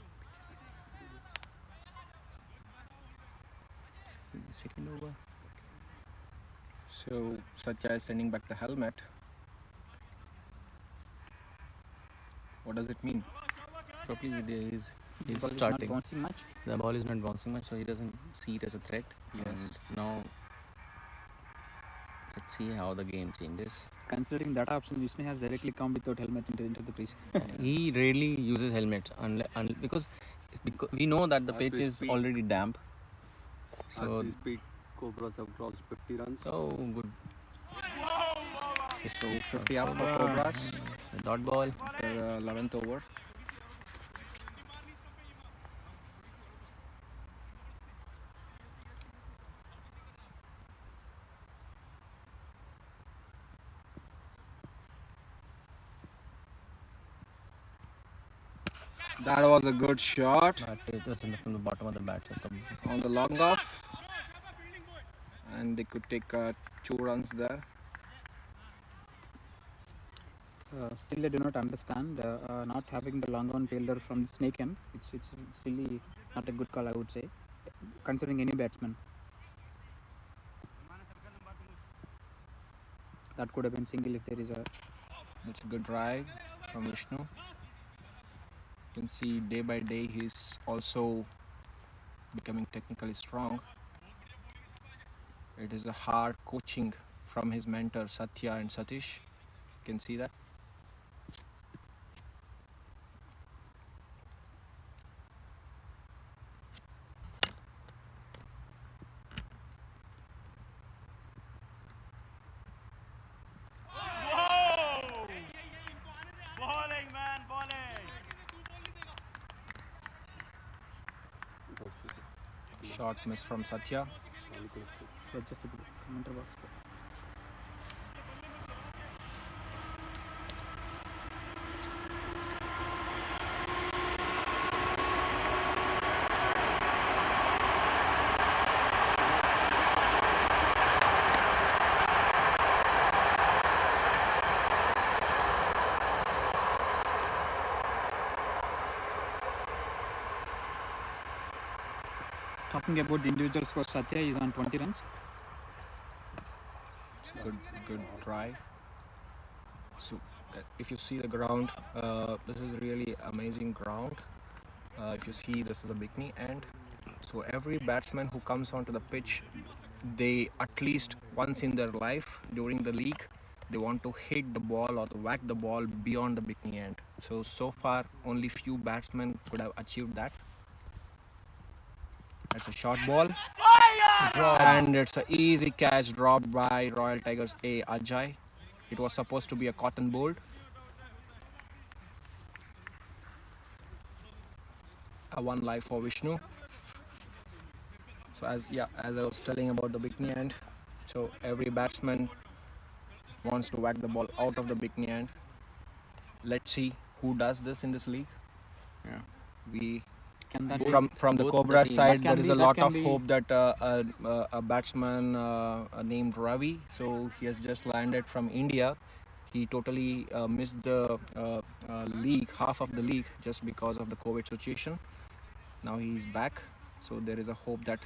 second over. So Satya is sending back the helmet. What does it mean? Probably he's Ball is not starting. bouncing much. The ball is not bouncing much, so he doesn't see it as a threat. Yes. And now let's see how the game changes. Considering that option, Vishnu has directly come without helmet into the crease. He rarely uses helmets because we know that the As pitch we is speak. already damp. As So we speak, Cobras have crossed 50 runs. oh good. So 50 up for Cobras Dot ball. after 11th over. That was a good shot But it was from the bottom of the bat. on the long off, and they could take 2 runs there. Still, I do not understand not having the long on fielder from the snake end. It's really not a good call, I would say, considering any batsman. That could have been single if there is a. That's a good drive from Vishnu. You can see day by day he's also becoming technically strong. It is a hard coaching from his mentor Satya and Satish. You can see that. Short miss from Satya. Just the commenter box. Talking about the individual score, Satya is on 20 runs. It's a good drive. So if you see the ground, this is really amazing ground. If you see, this is a bikini end. So every batsman who comes onto the pitch, they at least once in their life during the league, they want to hit the ball or to whack the ball beyond the bikini end. So far only few batsmen could have achieved that. That's a short ball, and it's an easy catch dropped by Royal Tigers A Ajay. It was supposed to be a cotton bolt. A 1 life for Vishnu. So as I was telling about the bikini end, so every batsman wants to whack the ball out of the bikini end. Let's see who does this in this league. Yeah. We Can that from the both Cobra the teams. side, That there can is be- a that lot can of be- hope that a batsman named Ravi, so he has just landed from India. He totally missed the league, half of the league, just because of the COVID situation. Now he is back, so there is a hope that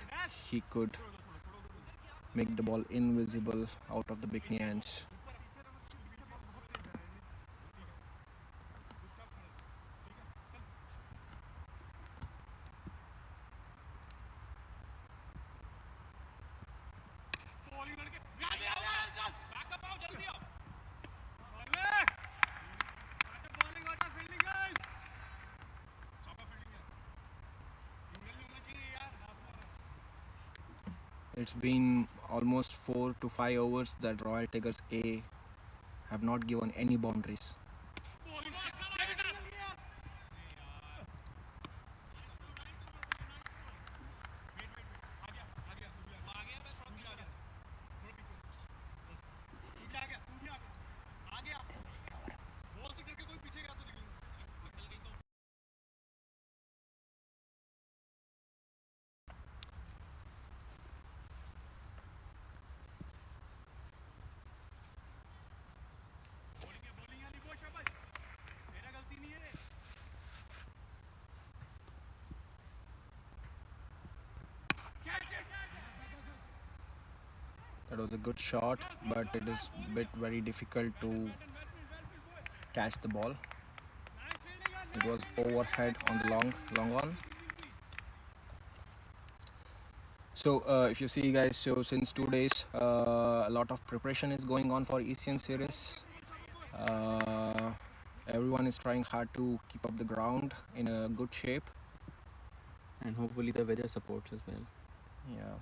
he could make the ball invisible out of the bikini ends. It's been almost 4 to 5 overs that Royal Tigers A have not given any boundaries. That was a good shot, but it is very difficult to catch the ball. It was overhead on the long one. So if you see guys, so since 2 days a lot of preparation is going on for Asian series. Everyone is trying hard to keep up the ground in a good shape. And hopefully the weather supports as well. Yeah.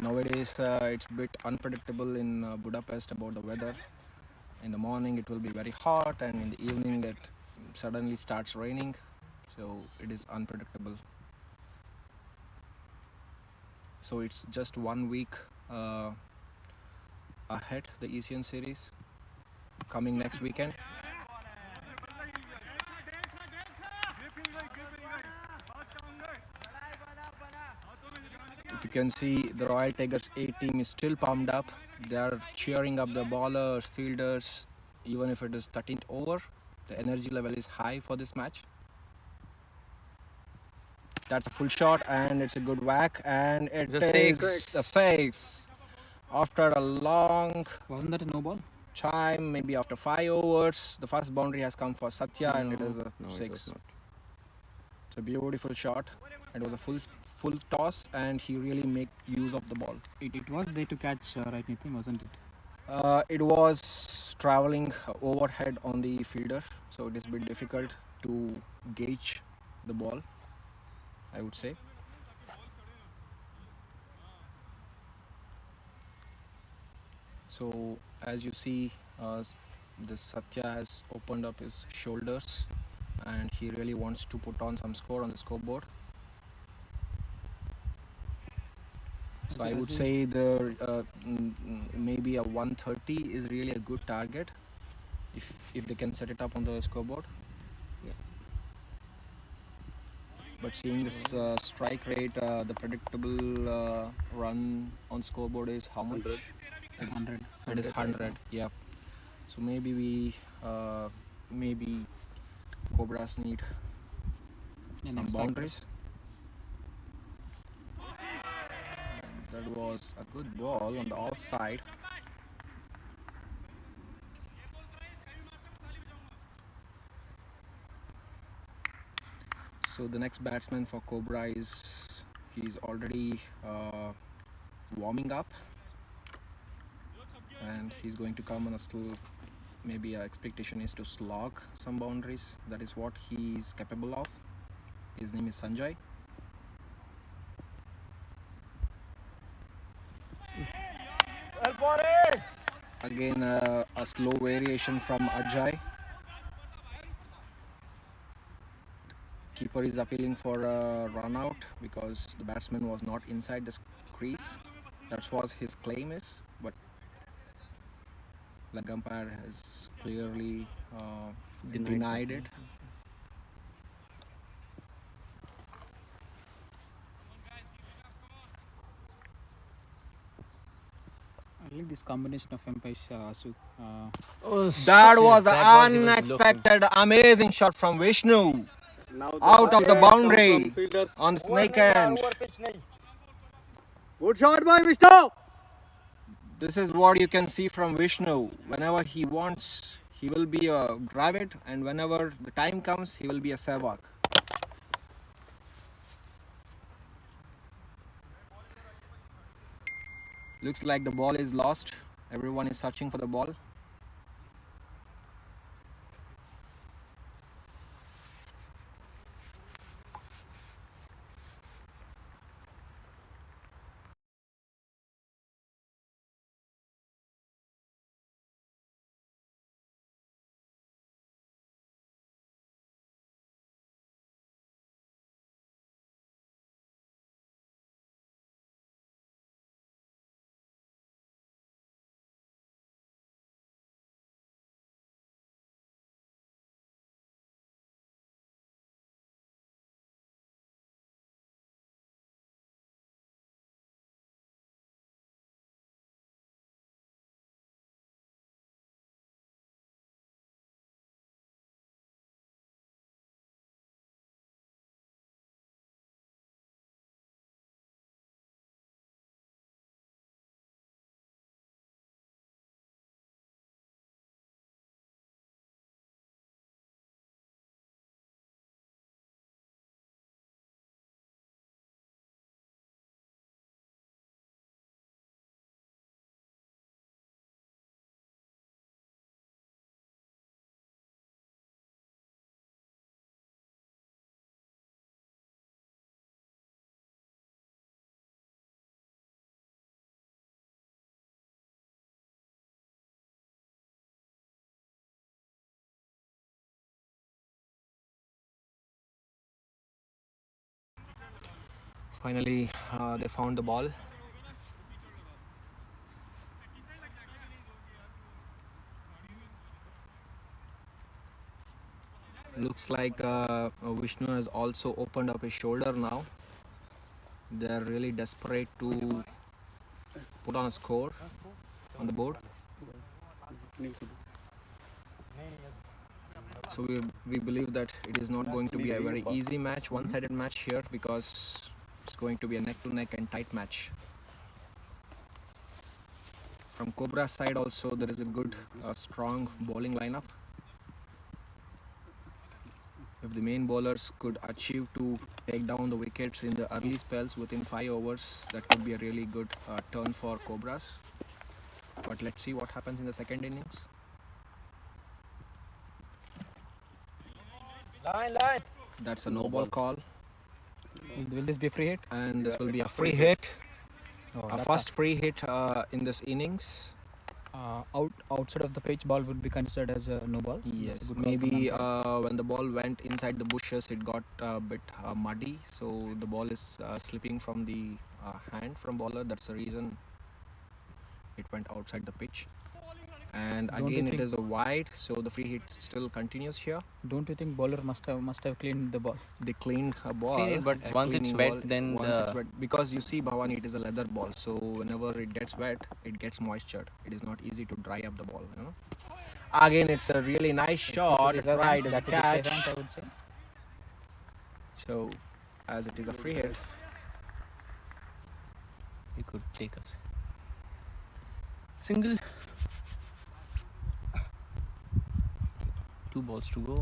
Nowadays it's a bit unpredictable in Budapest about the weather. In the morning it will be very hot, and in the evening it suddenly starts raining, so it is unpredictable. So it's just 1 week ahead, the Asian series coming next weekend. If you can see, the Royal Tigers A team is still pumped up. They are cheering up the bowlers, fielders, even if it is 13th over. The energy level is high for this match. That's a full shot, and it's a good whack, and it is a six. After a long Wasn't that a no ball? time, maybe after 5 overs, the first boundary has come for Satya, and it is a No, it was six. not. It's a beautiful shot. It was a full toss, and he really made use of the ball. It was there to catch, right, Nitin, wasn't it? It was traveling overhead on the fielder, so it is a bit difficult to gauge the ball, I would say. So as you see, the Satya has opened up his shoulders, and he really wants to put on some score on the scoreboard. So I would say maybe a 130 is really a good target if they can set it up on the scoreboard. Yeah. But seeing this strike rate, the predictable run on scoreboard is how much? 100. It is 100. Yeah. So maybe maybe Cobras need some Next boundaries. That was a good ball on the offside. So the next batsman for Cobra he's already warming up, and he's going to come on a still. Maybe our expectation is to slog some boundaries. That is what he's capable of. His name is Sanjay. Again a slow variation from Ajay. Keeper is appealing for a run out because the batsman was not inside the crease. That's what his claim is, but leg umpire has clearly denied it. I like this combination of umpires, Asu. That was an unexpected, amazing shot from Vishnu. Now Out of the boundary fielders. on snake end. Good shot by Vishnu. This is what you can see from Vishnu. Whenever he wants, he will be a Dravid, and whenever the time comes, he will be a Sehwag. Looks like the ball is lost. Everyone is searching for the ball. Finally, they found the ball. Looks like Vishnu has also opened up his shoulder now. They're really desperate to put on a score on the board. So we believe that it is not going to be a very easy match, one-sided match here, because it's going to be a neck-to-neck and tight match. From Cobra's side also, there is a good, strong bowling lineup. If the main bowlers could achieve to take down the wickets in the early spells within 5 overs, that could be a really good turn for Cobras. But let's see what happens in the second innings. Line. That's a no ball call, Will this be a free hit? and this will be a free hit. Oh, A that's first free hit in this innings. outside of the pitch ball would be considered as a no ball. That's a Yes, good call from maybe umpire. when the ball went inside the bushes, it got a bit muddy, so the ball is slipping from the hand from bowler. That's the reason it went outside the pitch. And Don't you again, it think- is a wide, so the free hit still continues here. Don't you think bowler must have cleaned the ball? They cleaned a ball. Clean it, but a once it's cleaning wet, ball, then once it's the- wet, because you see, Bhavani, it is a leather ball, so whenever it gets wet, it gets moistured. It is not easy to dry up the ball. Again, it's a really nice shot. That would be Right as a safe catch. hands, I would say. So, as it is a free hit, He could take us. Single. 2 balls to go.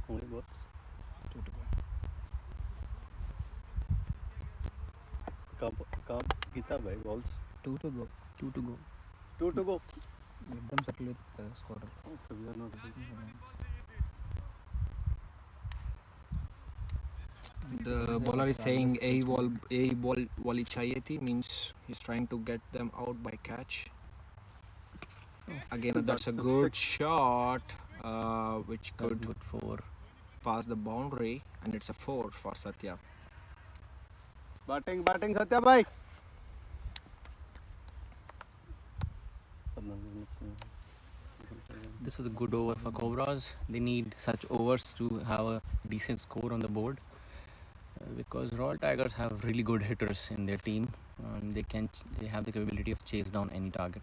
How many balls? 2 to go. Kam Gita bhai balls. 2 to go. 2 to go. 2 to go. Let them settle with the scorer. So we are not. the bowler is saying a ball wali chahiye thi, means he's trying to get them out by catch. Again, that's a good shot, which could Good 4. pass the boundary, and it's a 4 for Satya. Batting Satya bhai. This is a good over for Cobras. They need such overs to have a decent score on the board, because Royal Tigers have really good hitters in their team. They have the capability of chase down any target.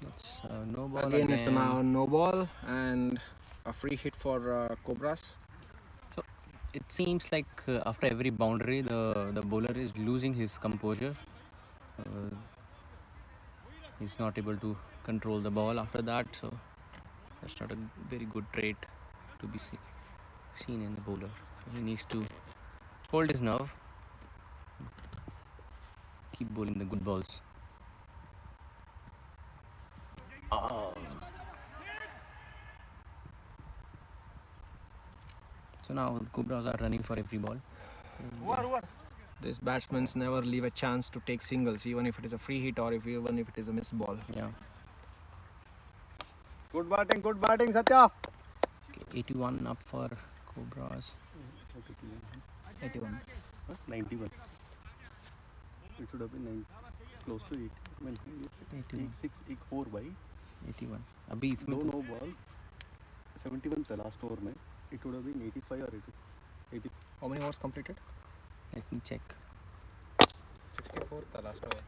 That's no ball Again, it's now no ball and a free hit for Cobras. It seems like after every boundary, the bowler is losing his composure. He's not able to control the ball after that, so that's not a very good trait to be seen in the bowler. So he needs to hold his nerve, keep bowling the good balls. So now the Cobras are running for every ball. These batsmen never leave a chance to take singles, even if it is a free hit or even if it is a missed ball. Yeah. Good batting Satya. Okay, 81 up for Cobras. 81. 91. It should have been 9, close to 8. I mean, 81. 6, 4 by 81. अभी इसमें no तो no ball. 71 था last over में. It would have been 85 or 80. How many overs completed? let me check. 64 था last over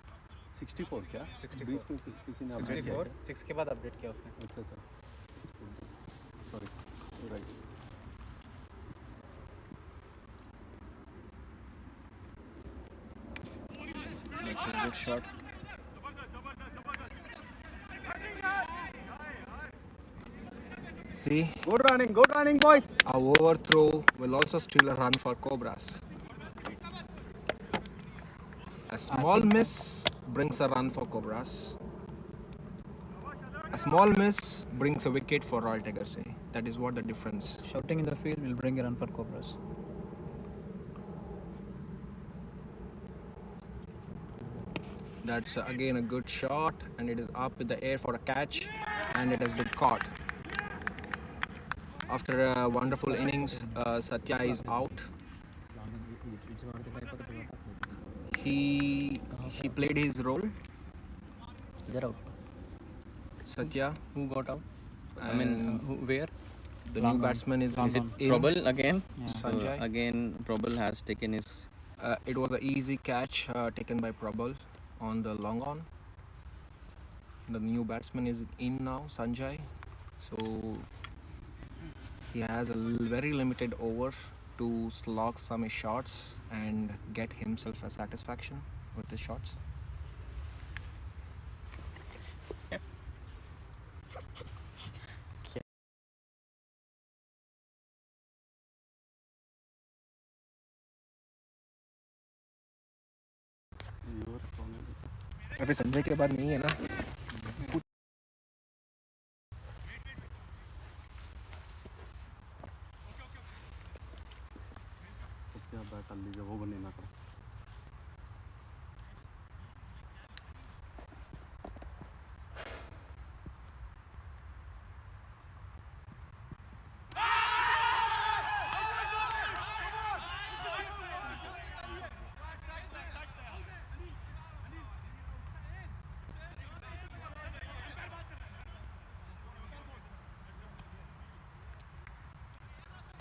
64 क्या? 64. बीच में किसी ने update किया 64 क्या? 6 के बाद अपडेट किया उसने अच्छा sorry right. That's a good shot. See, Good running boys. a overthrow will also steal a run for Cobras. A small miss brings a run for Cobras. A small miss brings a wicket for Royal Tigers. That is what the difference. Shouting in the field will bring a run for Cobras. That's again a good shot, and it is up in the air for a catch, and it has been caught. After a wonderful innings, Satya is out. He played his role. They're out. Satya. Who got out? I mean, where? The new batsman is Is it in. Probal again? So Sanjay. again, Probal has taken his. It was an easy catch taken by Prabal on the long on. The new batsman is in now, Sanjay. So he has a very limited over to slog some shots and get himself a satisfaction with the shots. अबे संजय के बाद नहीं है ना क्या bat अल्ली जब वो बने ना कर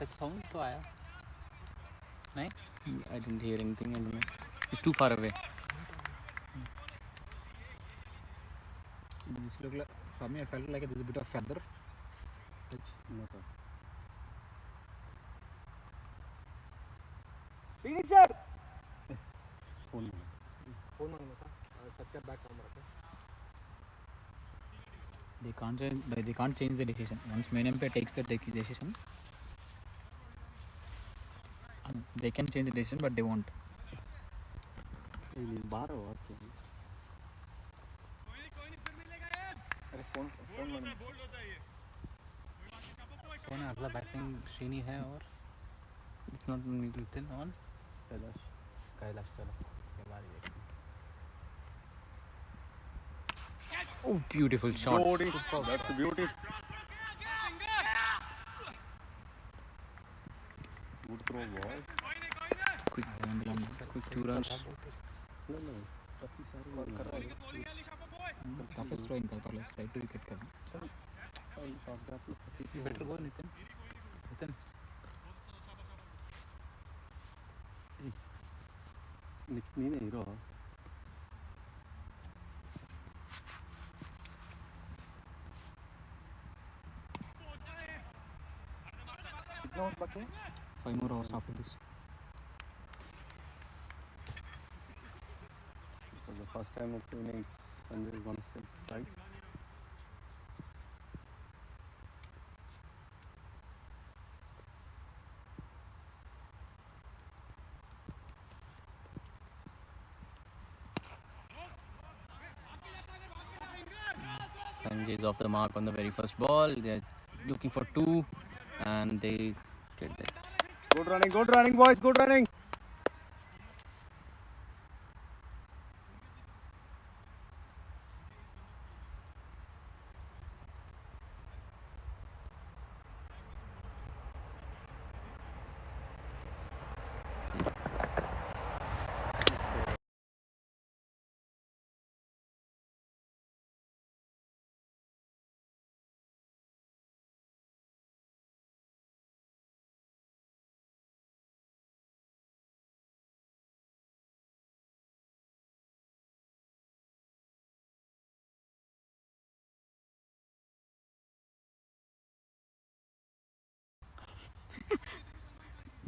टच साउंड तो आया नहीं. I didn't hear anything. I don't know. It's too far away. This look like, for me, I felt like there's a bit of feather touch. Phone They can't change the decision. Once main umpire takes the decision, they can change the decision, but they won't. बाहर हो आपके अरे phone कौन है अगला batting Srini है और It's not Nitin on Kailash Kailash. चलो उसके बाद ये Oh, beautiful shot. That's a beauty. Good throw ball. Quick 2 runs. No, काफी सारी कर रहा है Toughest throw in Qatar. Let's try to wicket कर. Shot drop You better go Nitin. नहीं नहीं रहा कितना ओवर बाकी है 5 more hours after this. For the first time of the innings, Sanjay is going to step side. Sanjay is off the mark on the very first ball. They're looking for 2 and they get that. Good running, boys, good running.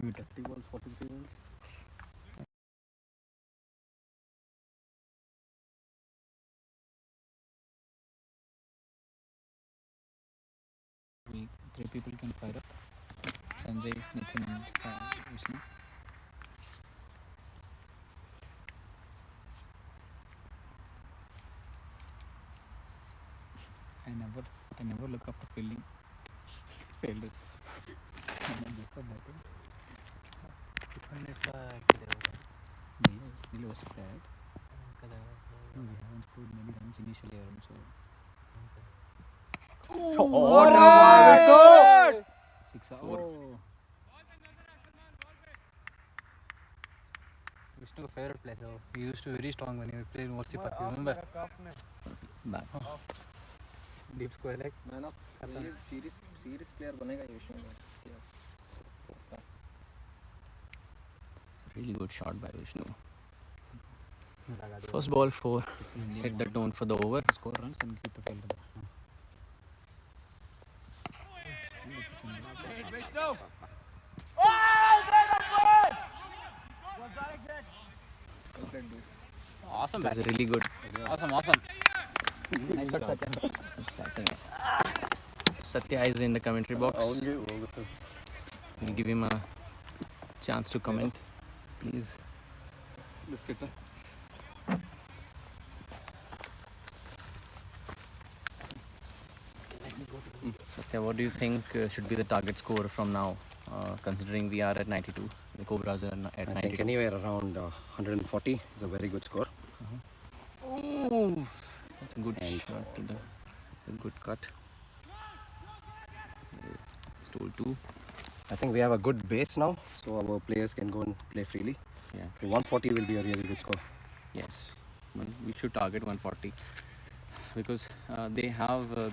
Mute. 30 balls, 43 runs. We 3 people can fire up. Sanjay, Nitin, and Vishnu. I never look after fielding. Failures. Tiffin इतना active है Neil was sad. No, we haven't scored many runs initially, so 6. Four. Oh, Vishnu favorite player. He used to be very strong when he played in World Cup. You remember? Back. Deep square leg. Man of series player बनेगा ये विष्णु इसलिए Really good shot by Vishnu. First ball 4. Set the tone for the over. score runs and keep the field. Awesome That's bat. really good. Awesome. Nice shot, Satya. Satya is in the commentary box. We'll give him a chance to comment. Please. Biscuit. Satya, what do you think should be the target score from now, considering we are at 92? The Cobras are at I 92. think anywhere around 140 is a very good score. Oh, that's a good shot to the good cut. Stole 2. I think we have a good base now, so our players can go and play freely. Yeah. So 140 will be a really good score. Yes, we should target 140 because they have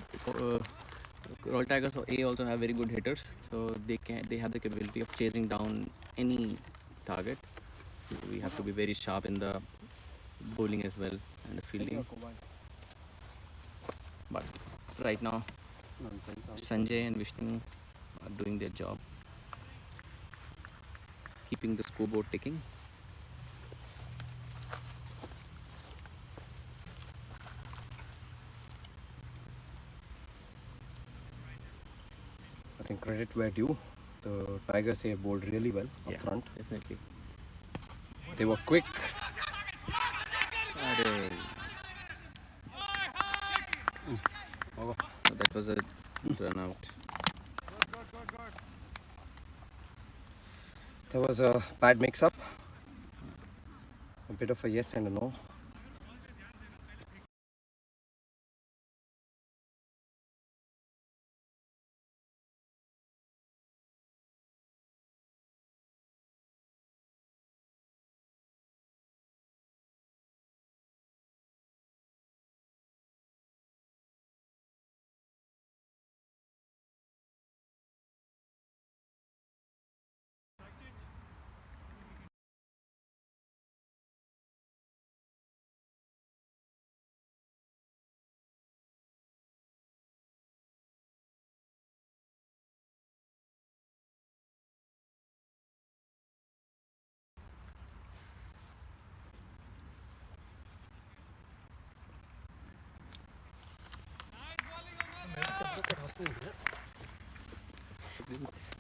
Royal Tigers A also have very good hitters, so they have the capability of chasing down any target. We have to be very sharp in the bowling as well and the fielding. But right now, Sanjay and Vishnu are doing their job, keeping the scoreboard ticking. I think credit where due. The Tigers have bowled really well up front. Definitely. They were quick. Arey. So that was a run out. There was a bad mix-up. A bit of a yes and a no.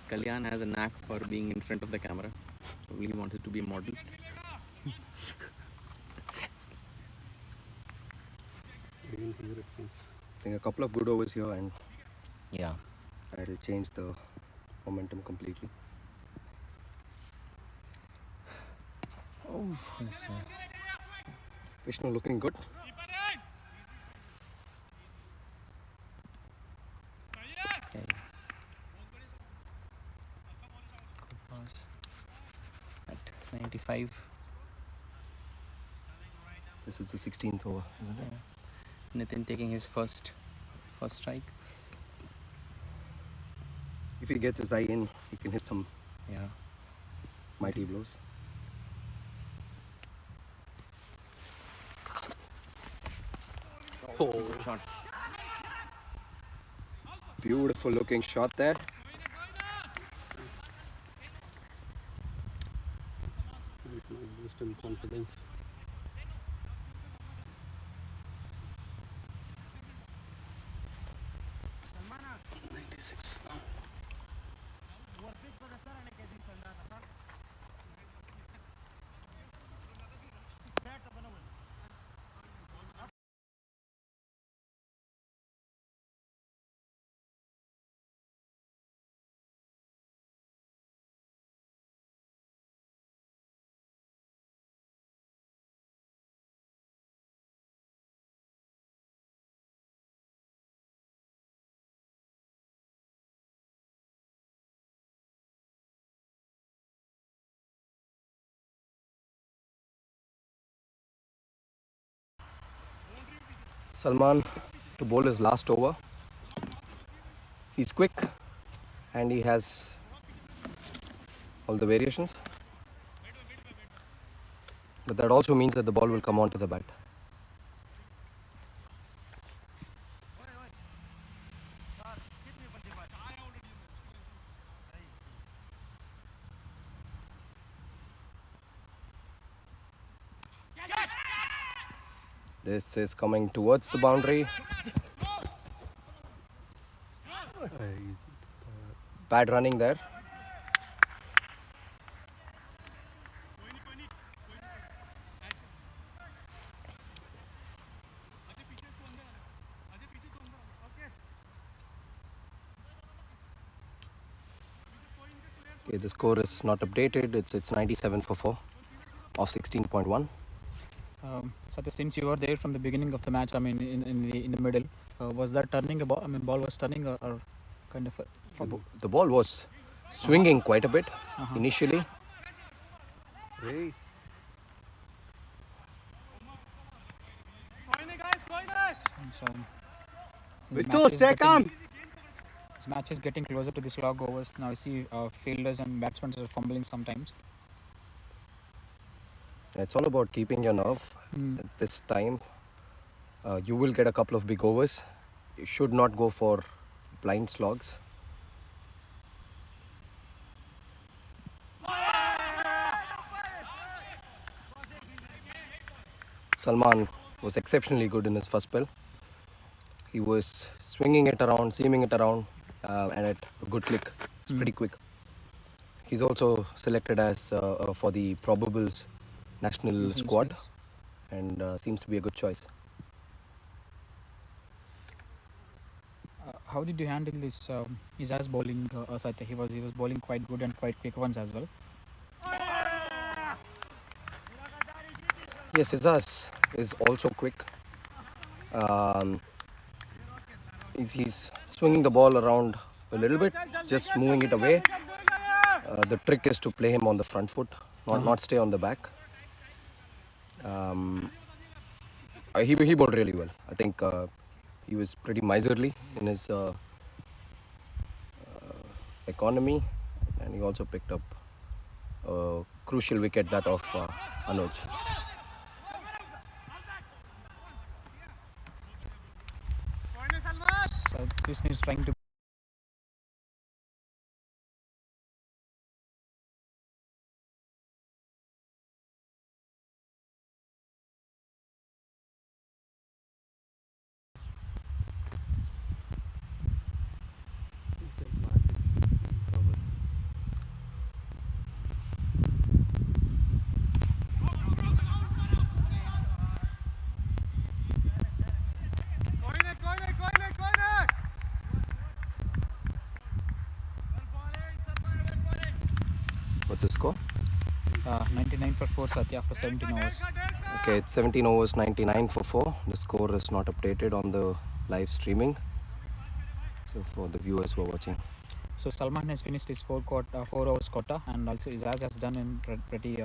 Kalyan has a knack for being in front of the camera. Probably he wanted to be a model. I think a couple of good overs here and Yeah. that'll change the momentum completely. Oh, yes, Vishnu looking good. okay. Good pass. At 95. This is the 16th over, isn't it? Yeah. Nitin taking his first strike. If he gets his eye in, he can hit some Yeah. mighty blows. Good shot. Beautiful looking shot there. Boost him confidence. Salman to bowl his last over. He's quick and he has all the variations. But that also means that the ball will come onto the bat. This is coming towards the boundary. Bad running there. Okay, the score is not updated. It's 97 for 4 of 16.1. Satya, since you were there from the beginning of the match, I mean, in the middle, was that turning a ball? I mean, ball was turning or kind of The ball was swinging quite a bit initially. Hey. so. Vitu, stay calm. This match is getting closer to the slog overs. Now I see fielders and batsmen are fumbling sometimes. It's all about keeping your nerve. At this time, you will get a couple of big overs. You should not go for blind slogs. Salman was exceptionally good in his first spell. He was swinging it around, seaming it around, and at a good click. It's pretty quick. He's also selected as for the probables national squad, and seems to be a good choice. How did you handle this Izaz bowling, Satya? He was bowling quite good and quite quick ones as well. Yes, Izaz is also quick. He's swinging the ball around a little bit, just moving it away. The trick is to play him on the front foot, not stay on the back. He bowled really well. I think he was pretty miserly in his economy, and he also picked up a crucial wicket, that of Anuj. So this is trying to. What's the score? 99 for 4, Satya, after 17 overs. Okay, it's 17 overs, 99 for 4. The score is not updated on the live streaming, so for the viewers who are watching. So Salman has finished his 4 overs quota, and also Izaz has done in pretty.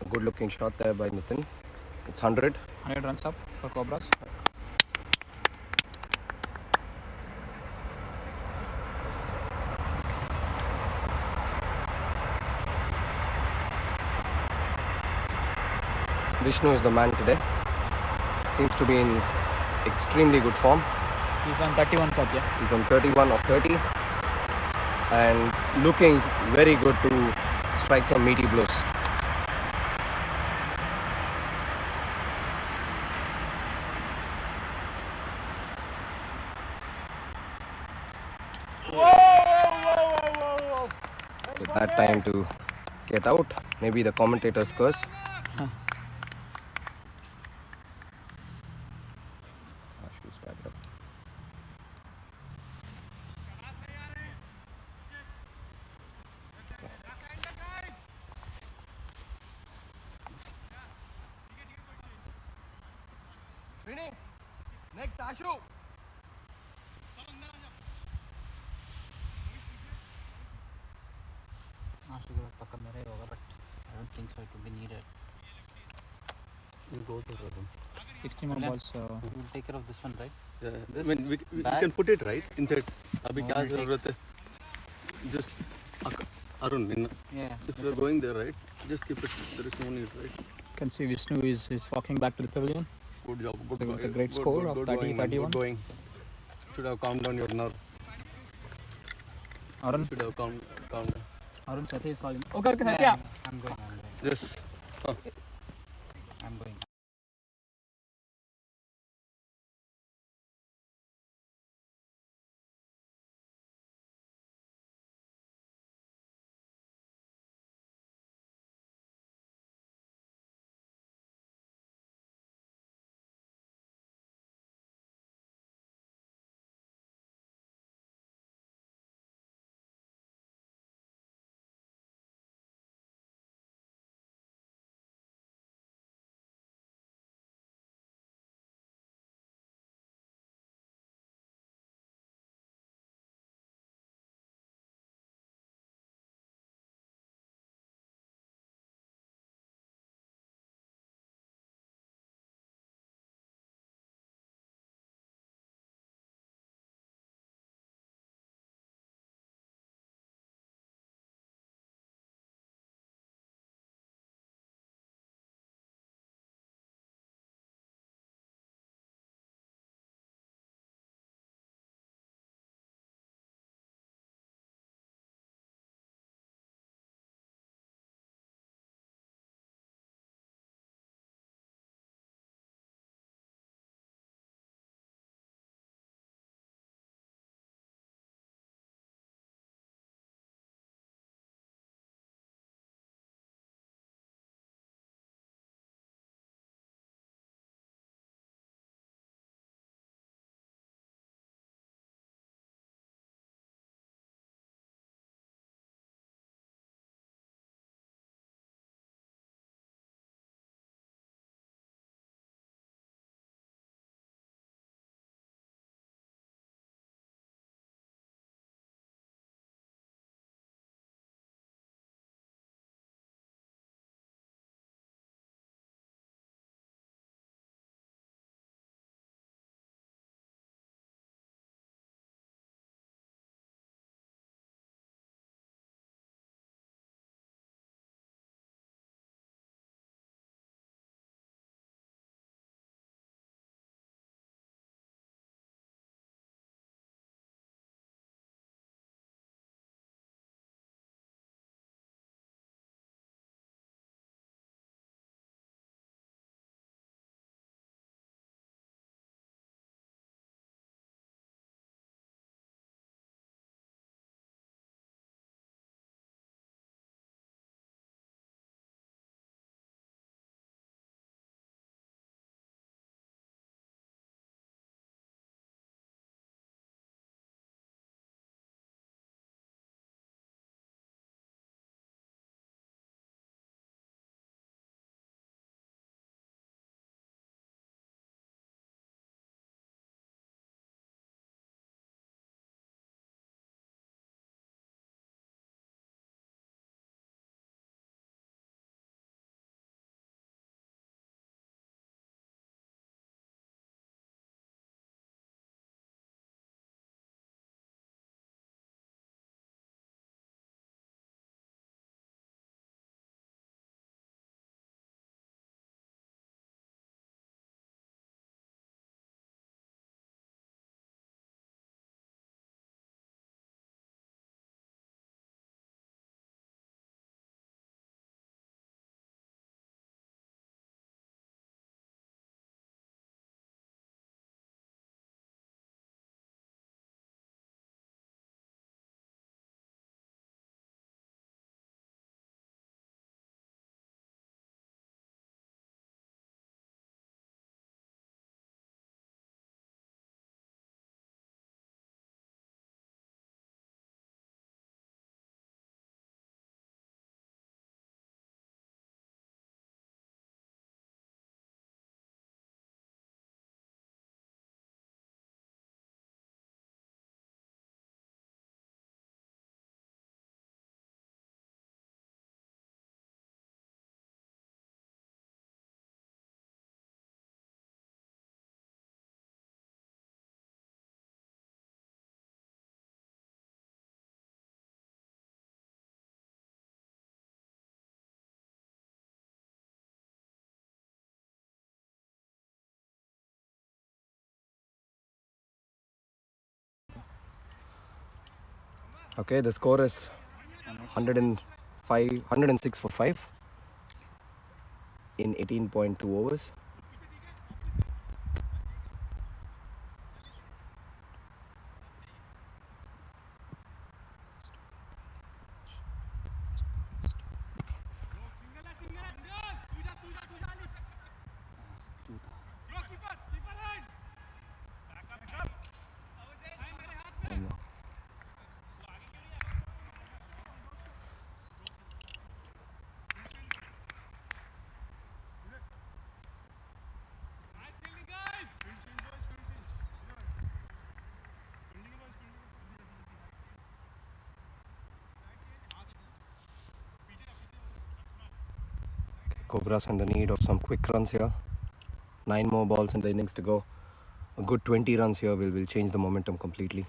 A good looking shot there by Nitin. It's 100. 100 runs up for Cobras. Vishnu is the man today. Seems to be in extremely good form. He's on 31, Satya. He's on 31 of 30 and looking very good to strike some meaty blows. bad time to get out. Maybe the commentator's curse. Ashu's backed up. Next, Ashu. पक्का मेरा ही होगा, but I don't think so it will be needed. You go there, Arun. 60 more balls. We'll take care of this one, right? Yeah, This I mean, we bag- can put it right inside. Abhi No, kya we'll take- zarurat hai? Just Arun, Yeah. if you're going there, right, just keep it. There is no need, right? You can see Vishnu is walking back to the pavilion. Good job. Good So with going. a great Good, score good, of good 30, going, man. 31. Good going. Should have calmed down your nerve. Arun, Should have calmed down. Arun Satya is calling. Okay, Satya. I'm going. Just. I'm going. Okay, the score is 106 for 5 in 18.2 overs. Cobras in the need of some quick runs here. 9 more balls in the innings to go. A good 20 runs here will change the momentum completely.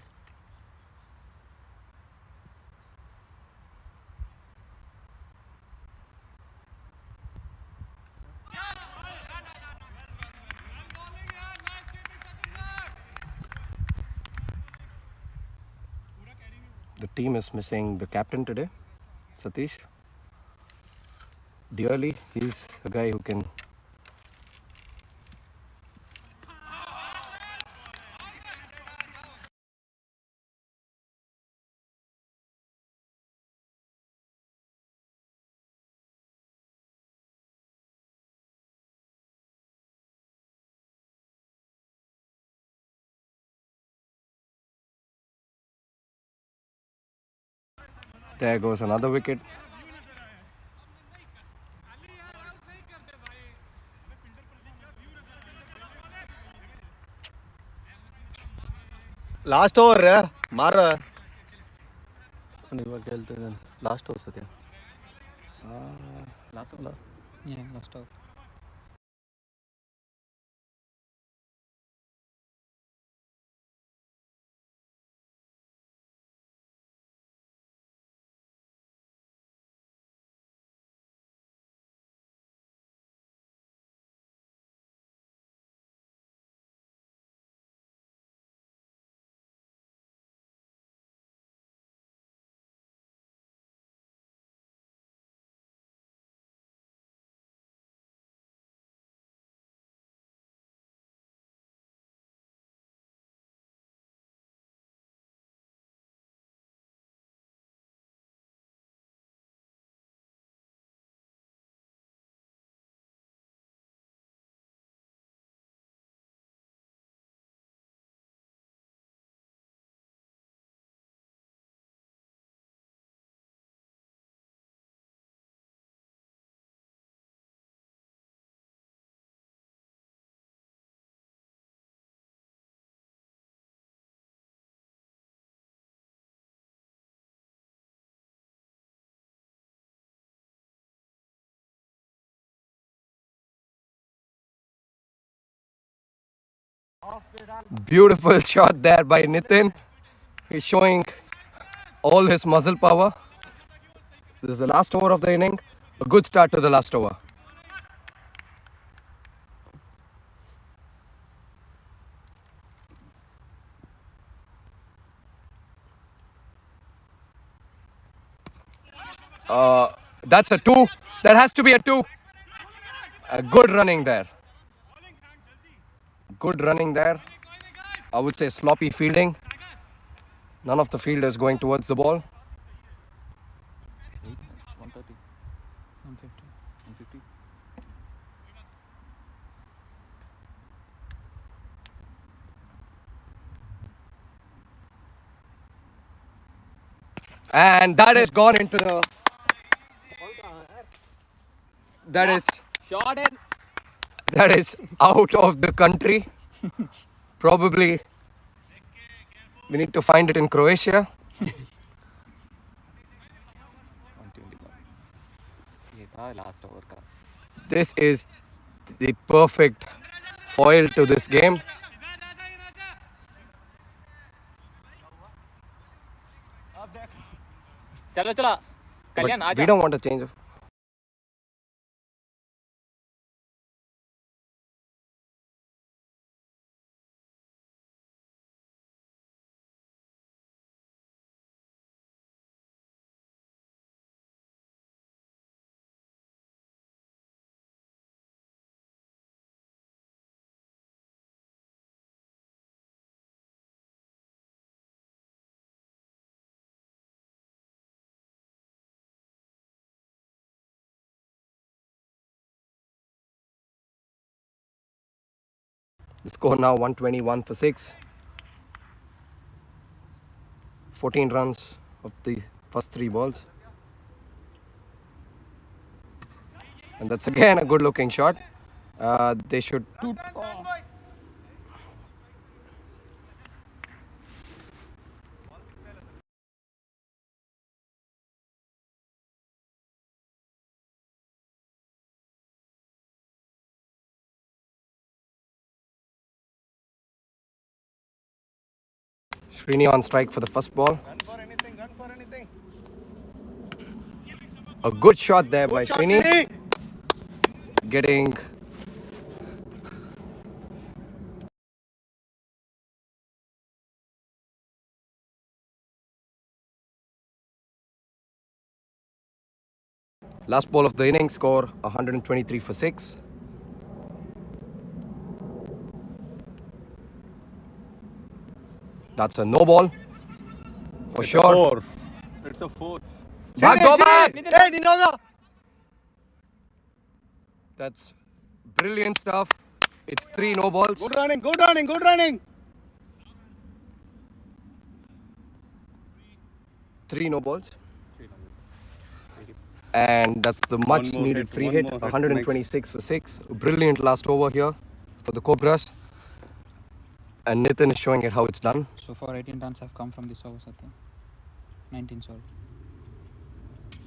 The team is missing the captain today, Satish. Dearly, he's a guy who can. There goes another wicket. Last over, Mara. Last over, Satya. Last over. Yeah, last over. Beautiful shot there by Nitin. He's showing all his muscle power. This is the last over of the inning. A good start to the last over. That's a 2. That has to be a 2. Good running there. Good running there. I would say sloppy fielding. None of the fielders going towards the ball. 130, 150. 150. And that has gone into the. That is. Shot in. That is out of the country. Probably we need to find it in Croatia. 121. ये था last over का. This is the perfect foil to this game. चलो चलो But Kalyan we don't want to change of The score now 121 for 6. 14 runs of the first 3 balls. And that's again a good looking shot. They should. Srini on strike for the first ball. Run for anything, run for anything. A good shot there by Srini. Getting. Last ball of the inning, score 123 for 6. That's a no ball. For sure. It's a 4. Back, go back! Hey, Ninoga! That's brilliant stuff. It's 3 no balls. Good running, good running, good running. 3 no balls. And that's the much more needed hit, free one hit. more hit 126 for 6. Brilliant last over here for the Cobras. And Nitin is showing it how it's done. So far 18 runs have come from this over, Satya. 19, sorry.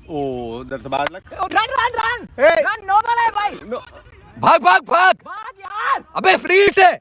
Oh, that's a bad luck. Bhag, bhag, bhag! Abbe, free hit hai!